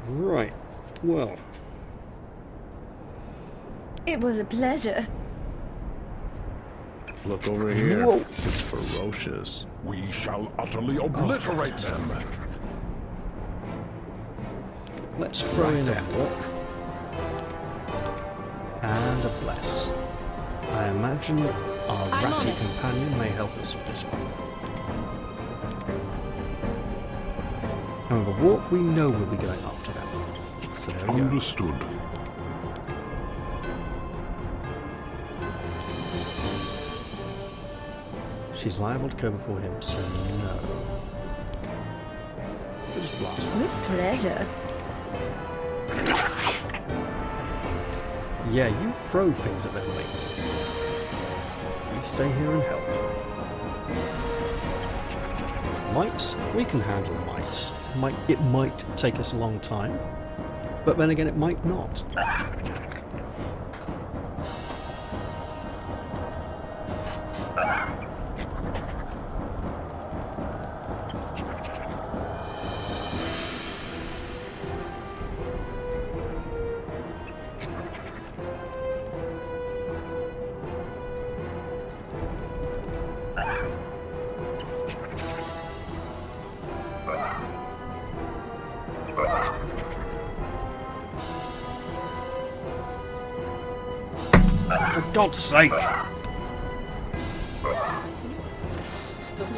Speaker 1: Right. Well...
Speaker 4: It was a pleasure.
Speaker 6: Look over here.
Speaker 1: Whoa.
Speaker 6: It's ferocious.
Speaker 2: We shall utterly obliterate them.
Speaker 1: Let's throw in a walk. And a bless. I imagine our ratty companion may help us with this one. And with a walk, we know we'll be going after them. So there we go.
Speaker 2: Understood.
Speaker 1: She's liable to go before him, so no. Just blast her.
Speaker 4: With pleasure.
Speaker 1: Yeah, you throw things at them, mate. You stay here and help. Mites? We can handle mites. It might take us a long time, but then again, it might not. For God's sake!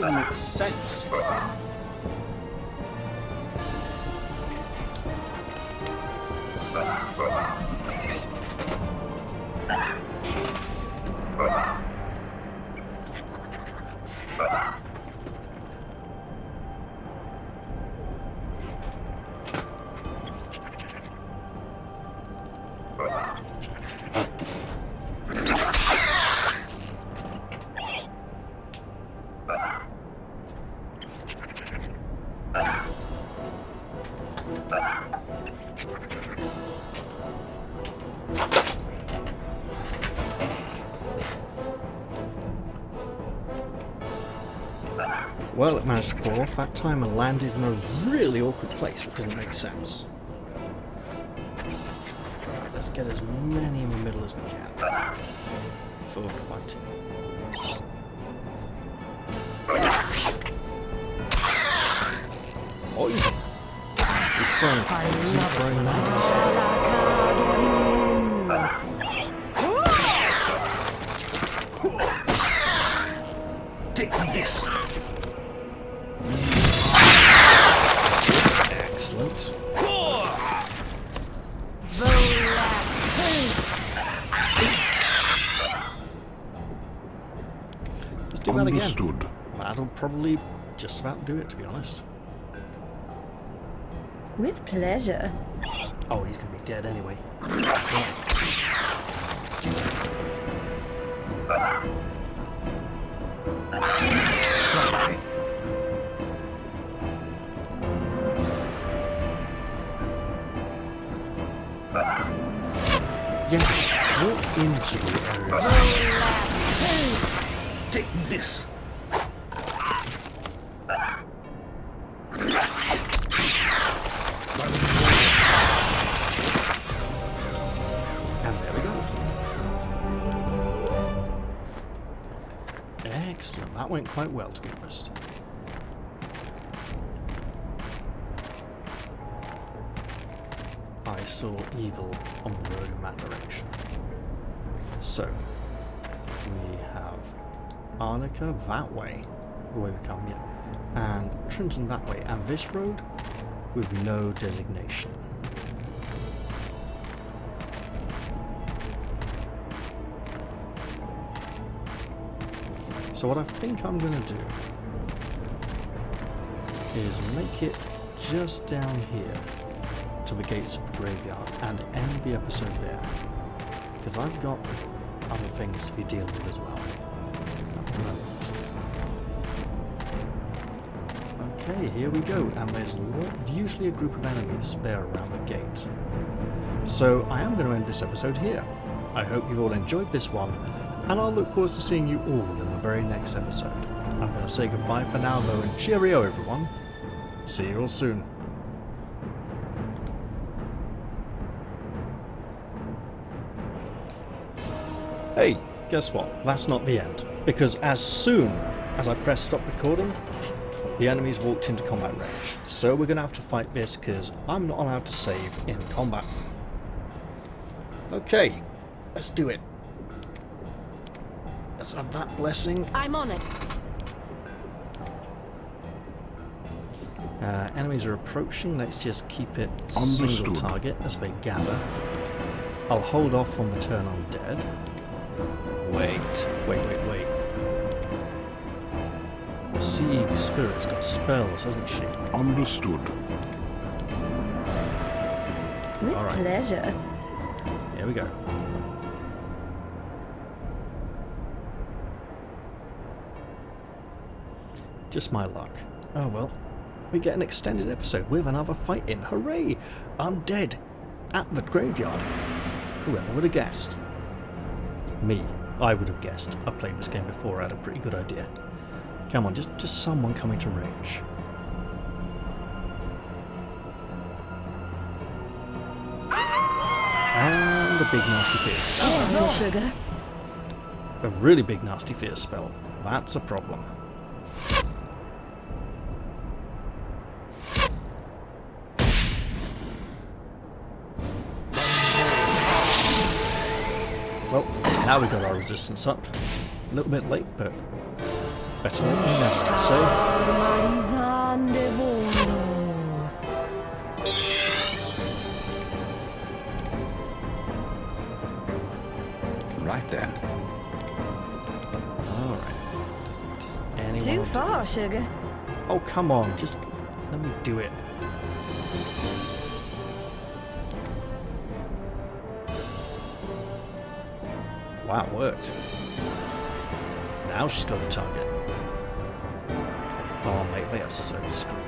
Speaker 1: doesn't make sense. Well, it managed to fall off that time and landed in a really awkward place, which didn't make sense. Right, let's get as many in the middle as we can for fighting. Poison! He's throwing things, he's throwing knives.
Speaker 9: Take this.
Speaker 1: Excellent. Let's do that again.
Speaker 2: Understood.
Speaker 1: That'll probably just about do it, to be honest.
Speaker 4: With pleasure.
Speaker 1: Oh, he's going to be dead anyway. Yeah, walk into the area.
Speaker 9: Take this.
Speaker 1: And there we go. Excellent. That went quite well, to be honest. I saw evil on the road in that direction. So, we have Arnica that way, the way we come, yeah, and Trenton that way, and this road with no designation. So what I think I'm going to do is make it just down here to the gates of the graveyard and end the episode there, because I've got other things to be dealing with as well at the moment. Okay, here we go, and there's usually a group of enemies there around the gate. So I am going to end this episode here. I hope you've all enjoyed this one, and I'll look forward to seeing you all in the very next episode. I'm going to say goodbye for now though, and cheerio everyone. See you all soon. Hey, guess what? That's not the end. Because as soon as I press stop recording, the enemies walked into combat range. So we're going to have to fight this because I'm not allowed to save in combat. Okay, let's do it. Let's have that blessing.
Speaker 7: I'm on it.
Speaker 1: Enemies are approaching. Let's just keep it single
Speaker 2: Understood.
Speaker 1: target as they gather. I'll hold off on the turn on dead. Wait. The Sea Spirit's got spells, hasn't she?
Speaker 2: Understood.
Speaker 4: With
Speaker 1: All right.
Speaker 4: pleasure.
Speaker 1: Here we go. Just my luck. Oh well. We get an extended episode with another fight in. Hooray! Undead at the graveyard. Whoever would have guessed? Me. I would have guessed. I've played this game before. I had a pretty good idea. Come on, just someone coming to range. And a big nasty fierce.
Speaker 4: Oh, sugar.
Speaker 1: A really big nasty fierce spell. That's a problem. Well, now we got our resistance up. A little bit late, but Better late than never, I'd say.
Speaker 7: Marizan de Volo.
Speaker 8: Right then.
Speaker 1: Alright. Does anyone
Speaker 4: Too
Speaker 1: want to-
Speaker 4: far, sugar.
Speaker 1: Oh, come on. Just let me do it. Wow, it worked. Now she's got a target. Oh, mate, they are so screwed.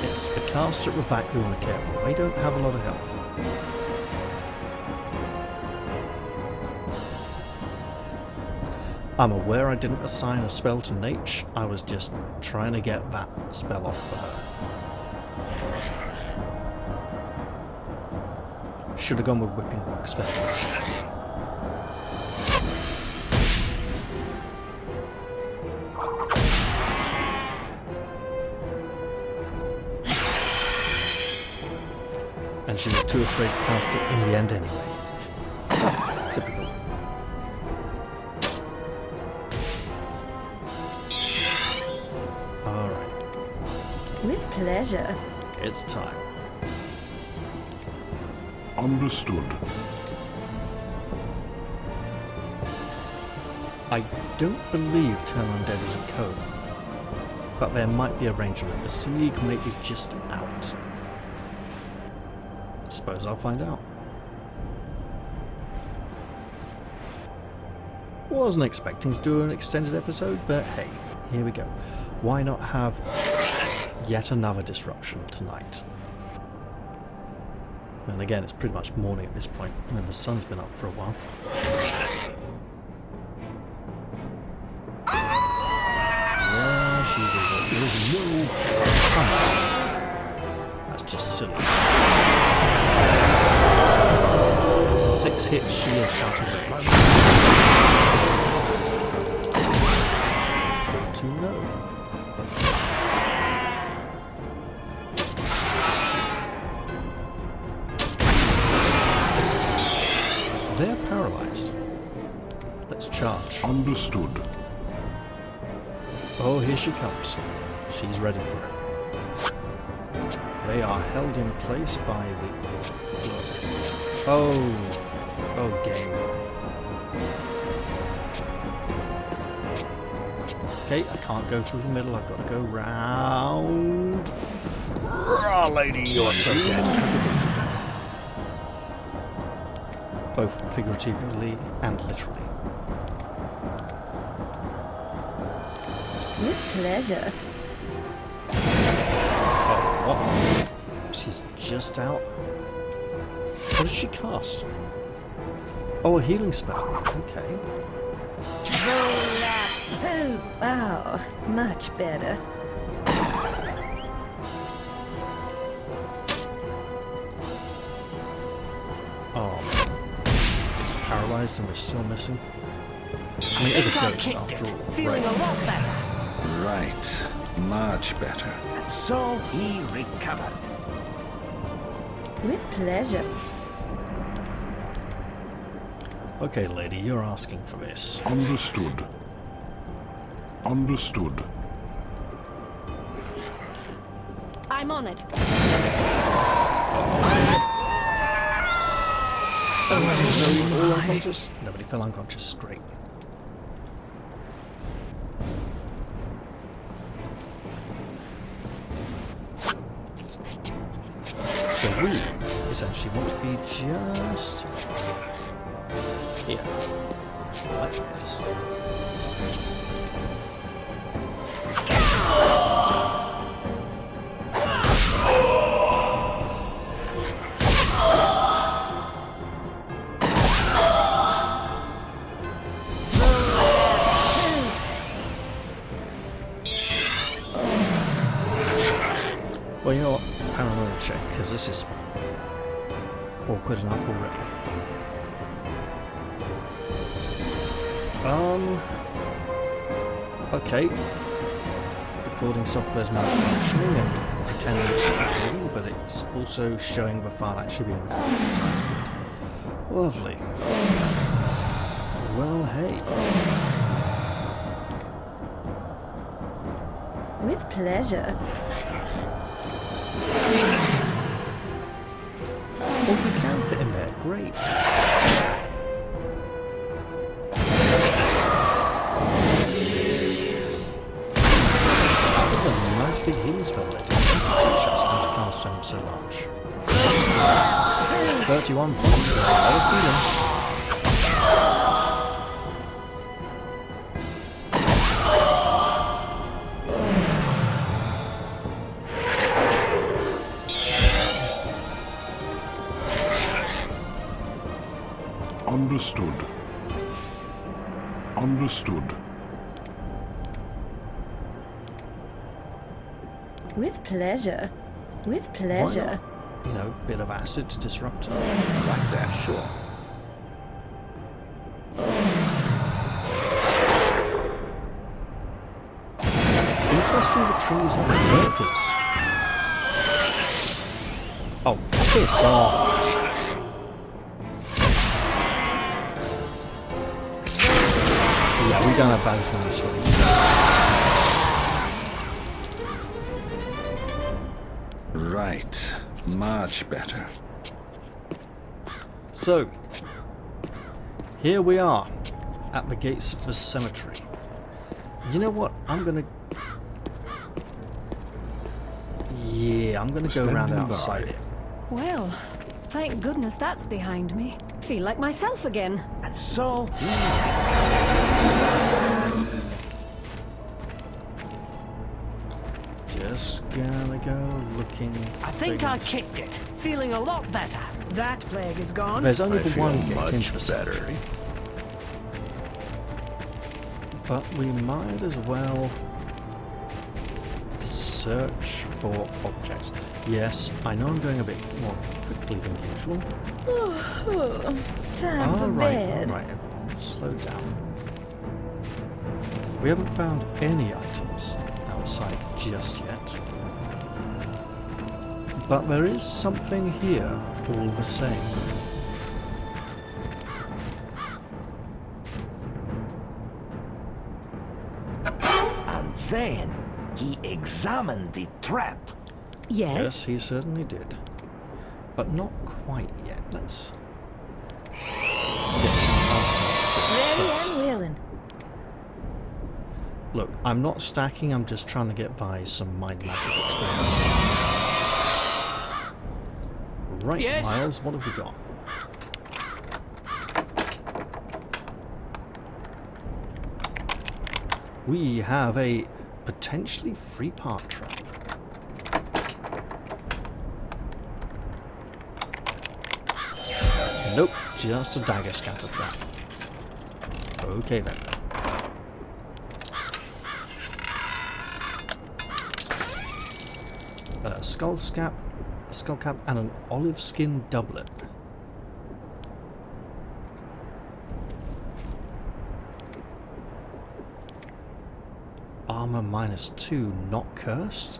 Speaker 1: It's the caster at the back we want to care for. They don't have a lot of health. I'm aware I didn't assign a spell to Nature. I was just trying to get that spell off for her. Should have gone with Whipping Rocks there. And she was too afraid to cast it in the end anyway. Typical. Alright,
Speaker 4: With pleasure.
Speaker 1: it's time.
Speaker 2: Understood.
Speaker 1: I don't believe Turn Undead is a code, but there might be a ranger in the Siege, maybe just out. I suppose I'll find out. Wasn't expecting to do an extended episode, but hey, here we go. Why not have yet another disruption tonight? And again, it's pretty much morning at this point, and the sun's been up for a while. Yeah, she's evil. There's no... That's just silly. 6 hits, she is out of range. Good to know. They're paralyzed. Let's charge.
Speaker 2: Understood.
Speaker 1: Oh, here she comes. She's ready for it. They are held in place by the... Oh, game. Okay, I can't go through the middle. I've got to go round. Ah, lady, you're so dead. Both figuratively and literally.
Speaker 4: With pleasure.
Speaker 1: Oh, what? She's just out. What did she cast? Oh, a healing spell. Okay.
Speaker 4: Wow, much better.
Speaker 1: Oh, it's paralyzed and we're still missing. I mean, it is a ghost after all.
Speaker 5: Feeling a
Speaker 1: Right.
Speaker 5: lot better.
Speaker 6: Right. Much better.
Speaker 9: So he recovered.
Speaker 4: With pleasure.
Speaker 1: Okay, lady, you're asking for this.
Speaker 2: Understood. Understood.
Speaker 7: I'm on it.
Speaker 1: Nobody all unconscious? Nobody fell unconscious. Great. So we essentially want to be just here, like this. Well, you know what? Paranoia check, because this is awkward enough already. Okay. Recording software's malfunctioning and pretending it's recording, but it's also showing the file actually being recorded, so that's good. Lovely. Well, hey.
Speaker 4: With pleasure.
Speaker 1: Well, we can fit in there. Great. That was a nice big healing spell there. Teach us how to cast something so large. 31 points. A lot of healing.
Speaker 2: Understood. Understood.
Speaker 4: With pleasure. With
Speaker 1: Why
Speaker 4: pleasure.
Speaker 1: not? You know, bit of acid to disrupt her.
Speaker 6: Right then.
Speaker 1: Sure. Interesting the trees and the circles. Oh, piss off. Yeah, we don't have both in this one.
Speaker 6: Right. Much better.
Speaker 1: So, here we are at the gates of the cemetery. You know what? I'm gonna go around
Speaker 2: Standing
Speaker 1: outside
Speaker 2: by.
Speaker 1: it.
Speaker 7: Well, thank goodness that's behind me. Feel like myself again.
Speaker 5: And so,
Speaker 1: Just gonna go looking.
Speaker 5: I think I
Speaker 1: things.
Speaker 5: kicked it. Feeling a lot better.
Speaker 3: That plague is gone.
Speaker 1: There's only
Speaker 2: I
Speaker 1: the
Speaker 2: feel
Speaker 1: one gate
Speaker 2: much
Speaker 1: into the
Speaker 2: better.
Speaker 1: cemetery, but we might as well search for objects. Yes, I know I'm going a bit more quickly than usual.
Speaker 4: Time for bed.
Speaker 1: Alright, everyone, slow down. We haven't found any items outside just yet. But there is something here all the same.
Speaker 5: And then he examined the trap.
Speaker 1: Yes, he certainly did. But not quite yet. Let's get some
Speaker 4: Ready
Speaker 1: first.
Speaker 4: and willing.
Speaker 1: Look, I'm not stacking, I'm just trying to get Vi some mind magic experience. Right,
Speaker 5: Yes.
Speaker 1: Miles, what have we got? We have a potentially three-part trap. Nope, just a dagger scatter trap. Okay then. A skull cap, and an olive skin doublet. Armor -2, not cursed.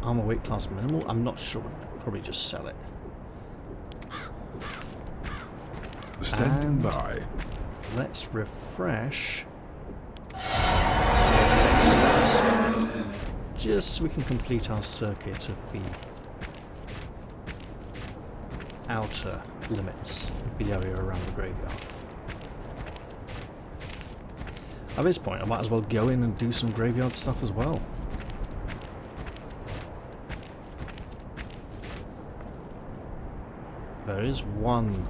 Speaker 1: Armor weight class minimal. I'm not sure. Probably just sell it.
Speaker 2: Standing
Speaker 1: And
Speaker 2: by.
Speaker 1: let's refresh. Just so we can complete our circuit of the outer limits of the area around the graveyard. At this point, I might as well go in and do some graveyard stuff as well. There is one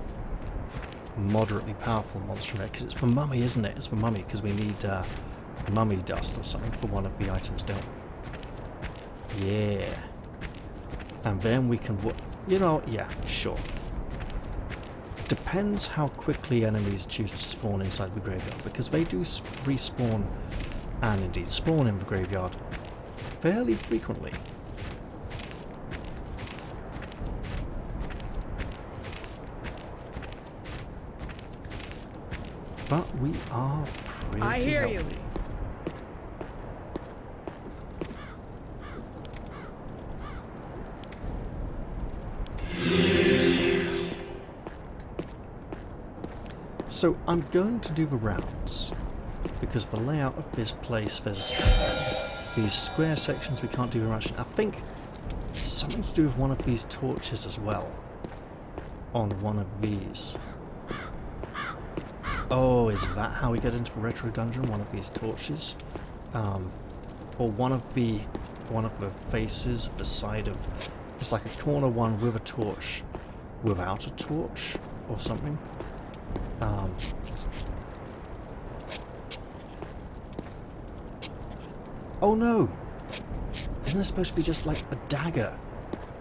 Speaker 1: moderately powerful monster in there, because it's for mummy, isn't it? It's for mummy, because we need mummy dust or something for one of the items, don't we? Yeah. And then we can... You know, yeah, sure. Depends how quickly enemies choose to spawn inside the graveyard, because they do respawn and indeed spawn in the graveyard fairly frequently. But we are pretty
Speaker 3: I hear you.
Speaker 1: healthy. So I'm going to do the rounds, because the layout of this place, there's These square sections we can't do very much. I think it's something to do with one of these torches as well. On one of these. Oh, is that how we get into the retro dungeon? One of these torches? Or one of the faces of the side of... It's like a corner one with a torch without a torch or something. Oh no! Isn't there supposed to be just like a dagger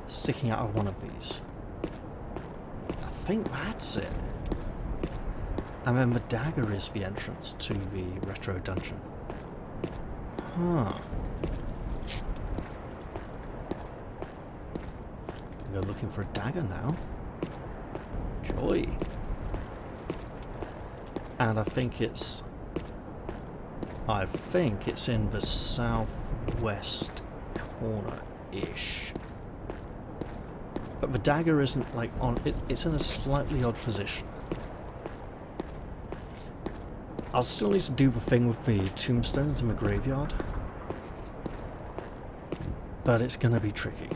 Speaker 1: sticking out of one of these? I think that's it. And then the dagger is the entrance to the retro dungeon. Huh. Gonna go looking for a dagger now. Joy. And I think it's in the southwest corner-ish. But the dagger isn't like on it, it's in a slightly odd position. I'll still need to do the thing with the tombstones in the graveyard. But it's gonna be tricky.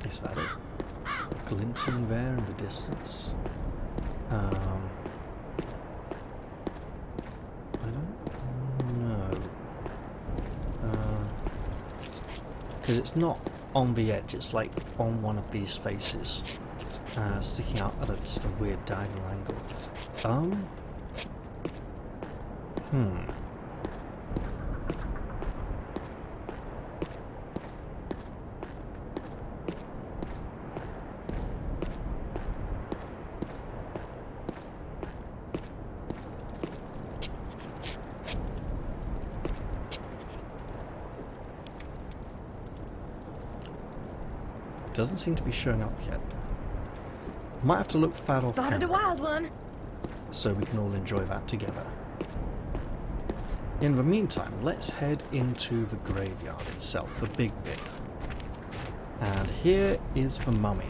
Speaker 1: Is that it? Glinting there in the distance. I don't know. Because it's not on the edge, it's like on one of these faces. Sticking out at a sort of weird diagonal angle. Doesn't seem to be showing up yet. Might have to look fat off
Speaker 4: Spotted a
Speaker 1: camera,
Speaker 4: wild one.
Speaker 1: so we can all enjoy that together. In the meantime, let's head into the graveyard itself, the big bit. And here is the mummy,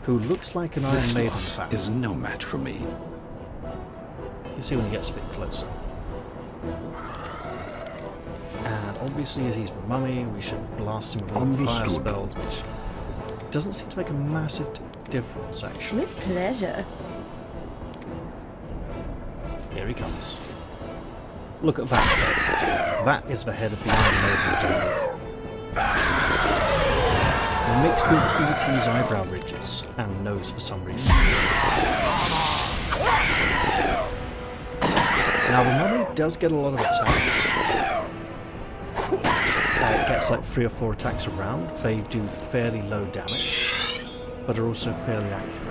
Speaker 1: who looks like an Iron
Speaker 6: This
Speaker 1: Maiden
Speaker 6: loss
Speaker 1: fan.
Speaker 6: is no match for me.
Speaker 1: You see when he gets a bit closer. And obviously, as he's the mummy, we should blast him with all the fire
Speaker 2: Understood.
Speaker 1: spells, which doesn't seem to make a massive difference, actually.
Speaker 4: With pleasure.
Speaker 1: Here he comes. Look at that. That is the head of the Iron Maiden. Mixed with E.T.'s eyebrow ridges and nose for some reason. Now the mummy does get a lot of attacks. It gets like 3 or 4 attacks a round. They do fairly low damage, but are also fairly accurate.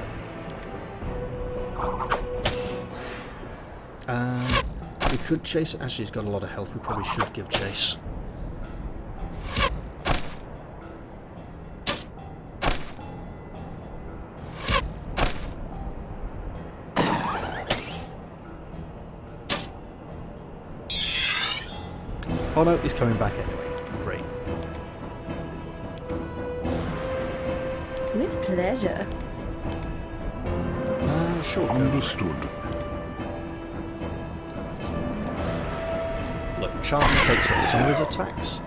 Speaker 1: We could chase it. Actually, he's got a lot of health. We probably should give chase. Oh no, he's coming back anyway. Great.
Speaker 4: With pleasure.
Speaker 1: Sure.
Speaker 2: Understood.
Speaker 1: Look, Charlie takes away some of his attacks.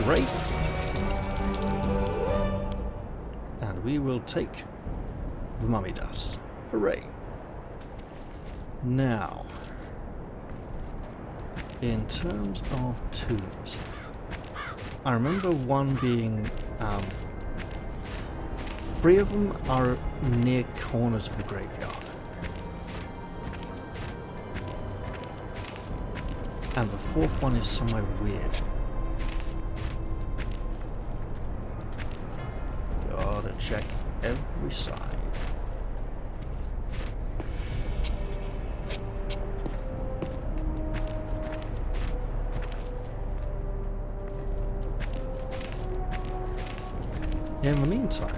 Speaker 1: Great. And we will take the mummy dust. Hooray. Now, in terms of tombs, I remember one being, 3 of them are near corners of the graveyard. And the 4th one is somewhere weird. Gotta check every side. In the meantime,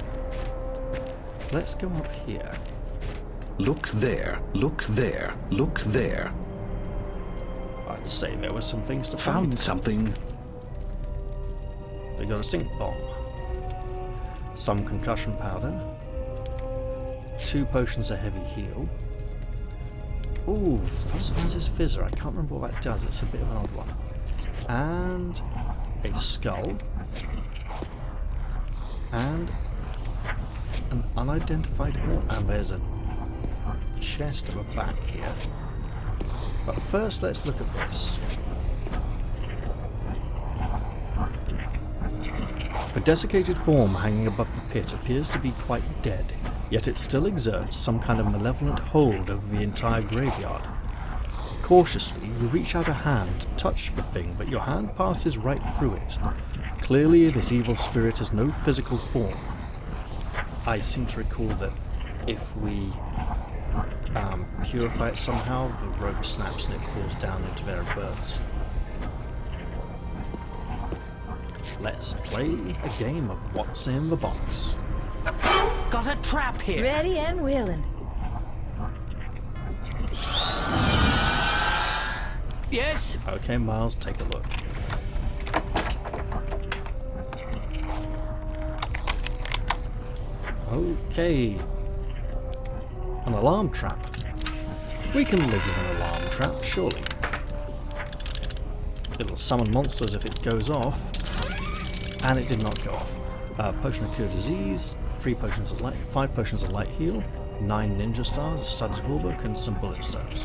Speaker 1: let's go up here.
Speaker 6: Look there, look there, look there.
Speaker 1: I I'd say there were some things to
Speaker 6: Found
Speaker 1: find.
Speaker 6: something.
Speaker 1: We got a stink bomb, some concussion powder, 2 potions of heavy heal. Ooh, Fuzz's Fizzer. I can't remember what that does. It's a bit of an odd one. And a skull. And an unidentified horn. And there's a chest at the back here. But first, let's look at this. The desiccated form hanging above the pit appears to be quite dead, yet it still exerts some kind of malevolent hold over the entire graveyard. Cautiously, you reach out a hand to touch the thing, but your hand passes right through it. Clearly, this evil spirit has no physical form. I seem to recall that if we purify it somehow, the rope snaps and it falls down into their birds. Let's play a game of what's in the box.
Speaker 5: Got a trap here.
Speaker 4: Ready and willing.
Speaker 5: Yes.
Speaker 1: Okay, Miles, take a look. Okay. An alarm trap. We can live with an alarm trap, surely. It'll summon monsters if it goes off. And it did not go off. Potion of Cure Disease, 5 potions of light heal, 9 ninja stars, a studded hallbook, and some bullet stones.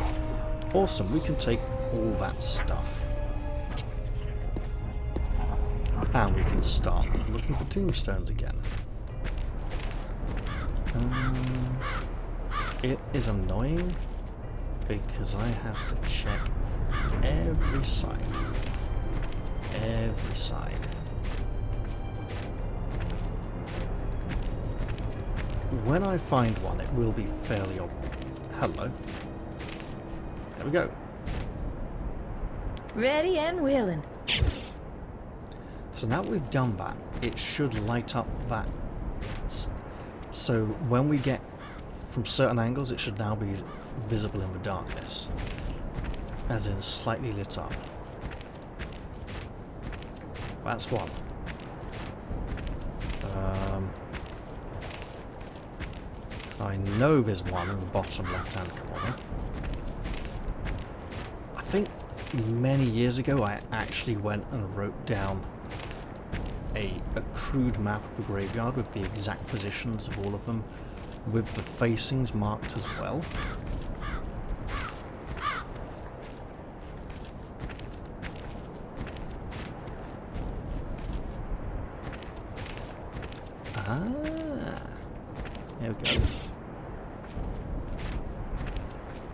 Speaker 1: Awesome, we can take all that stuff. And we can start looking for tombstones again. It is annoying because I have to check every side. Every side. When I find one, it will be fairly obvious. Hello. There we go.
Speaker 4: Ready and willing.
Speaker 1: So now that we've done that, it should light up that. So when we get from certain angles, it should now be visible in the darkness. As in slightly lit up. That's one. I know there's one in the bottom left-hand corner. I think many years ago I actually went and wrote down a crude map of the graveyard with the exact positions of all of them, with the facings marked as well. There we go.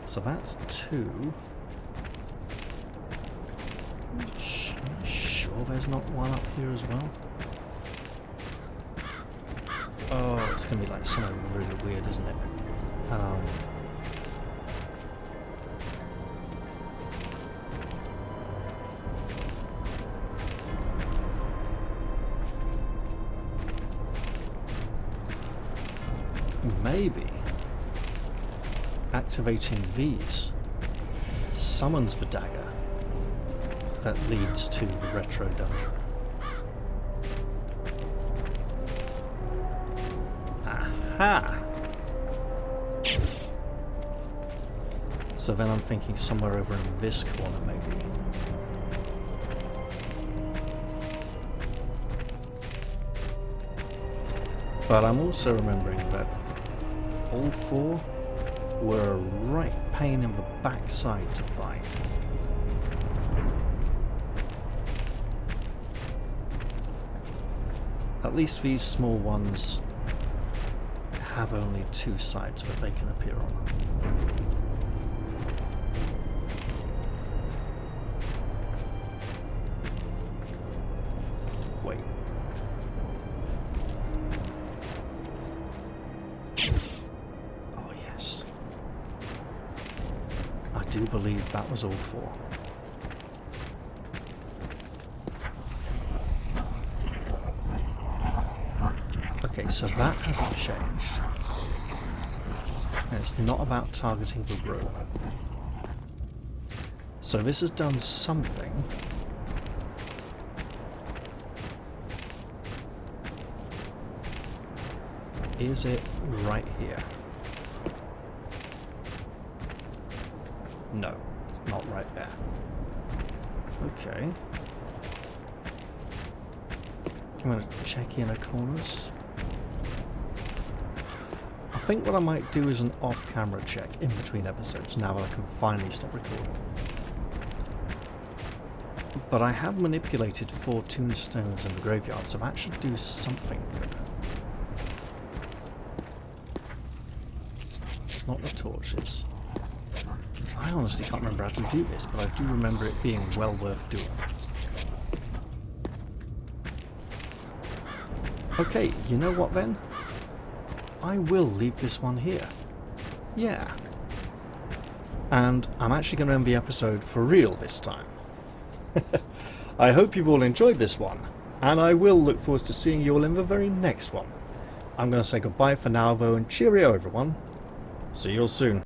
Speaker 1: So that's 2. Sure there's not one up here as well? Oh, it's going to be like something really weird, isn't it? Maybe activating these summons the dagger that leads to the retro dungeon. Aha! So then I'm thinking somewhere over in this corner, maybe. But I'm also remembering that all 4 were a right pain in the backside to find. At least these small ones have only 2 sides that they can appear on. Wait. Oh yes. I do believe that was all 4. Okay, so that hasn't changed. And it's not about targeting the rope. So this has done something. Is it right here? No, it's not right there. Okay. I'm going to check inner corners. I think what I might do is an off-camera check in between episodes now that I can finally stop recording. But I have manipulated 4 tombstones in the graveyard, so that should do something good. It's not the torches. I honestly can't remember how to do this, but I do remember it being well worth doing. Okay, you know what then? I will leave this one here. Yeah. And I'm actually going to end the episode for real this time. I hope you've all enjoyed this one, and I will look forward to seeing you all in the very next one. I'm going to say goodbye for now though, and cheerio everyone. See you all soon.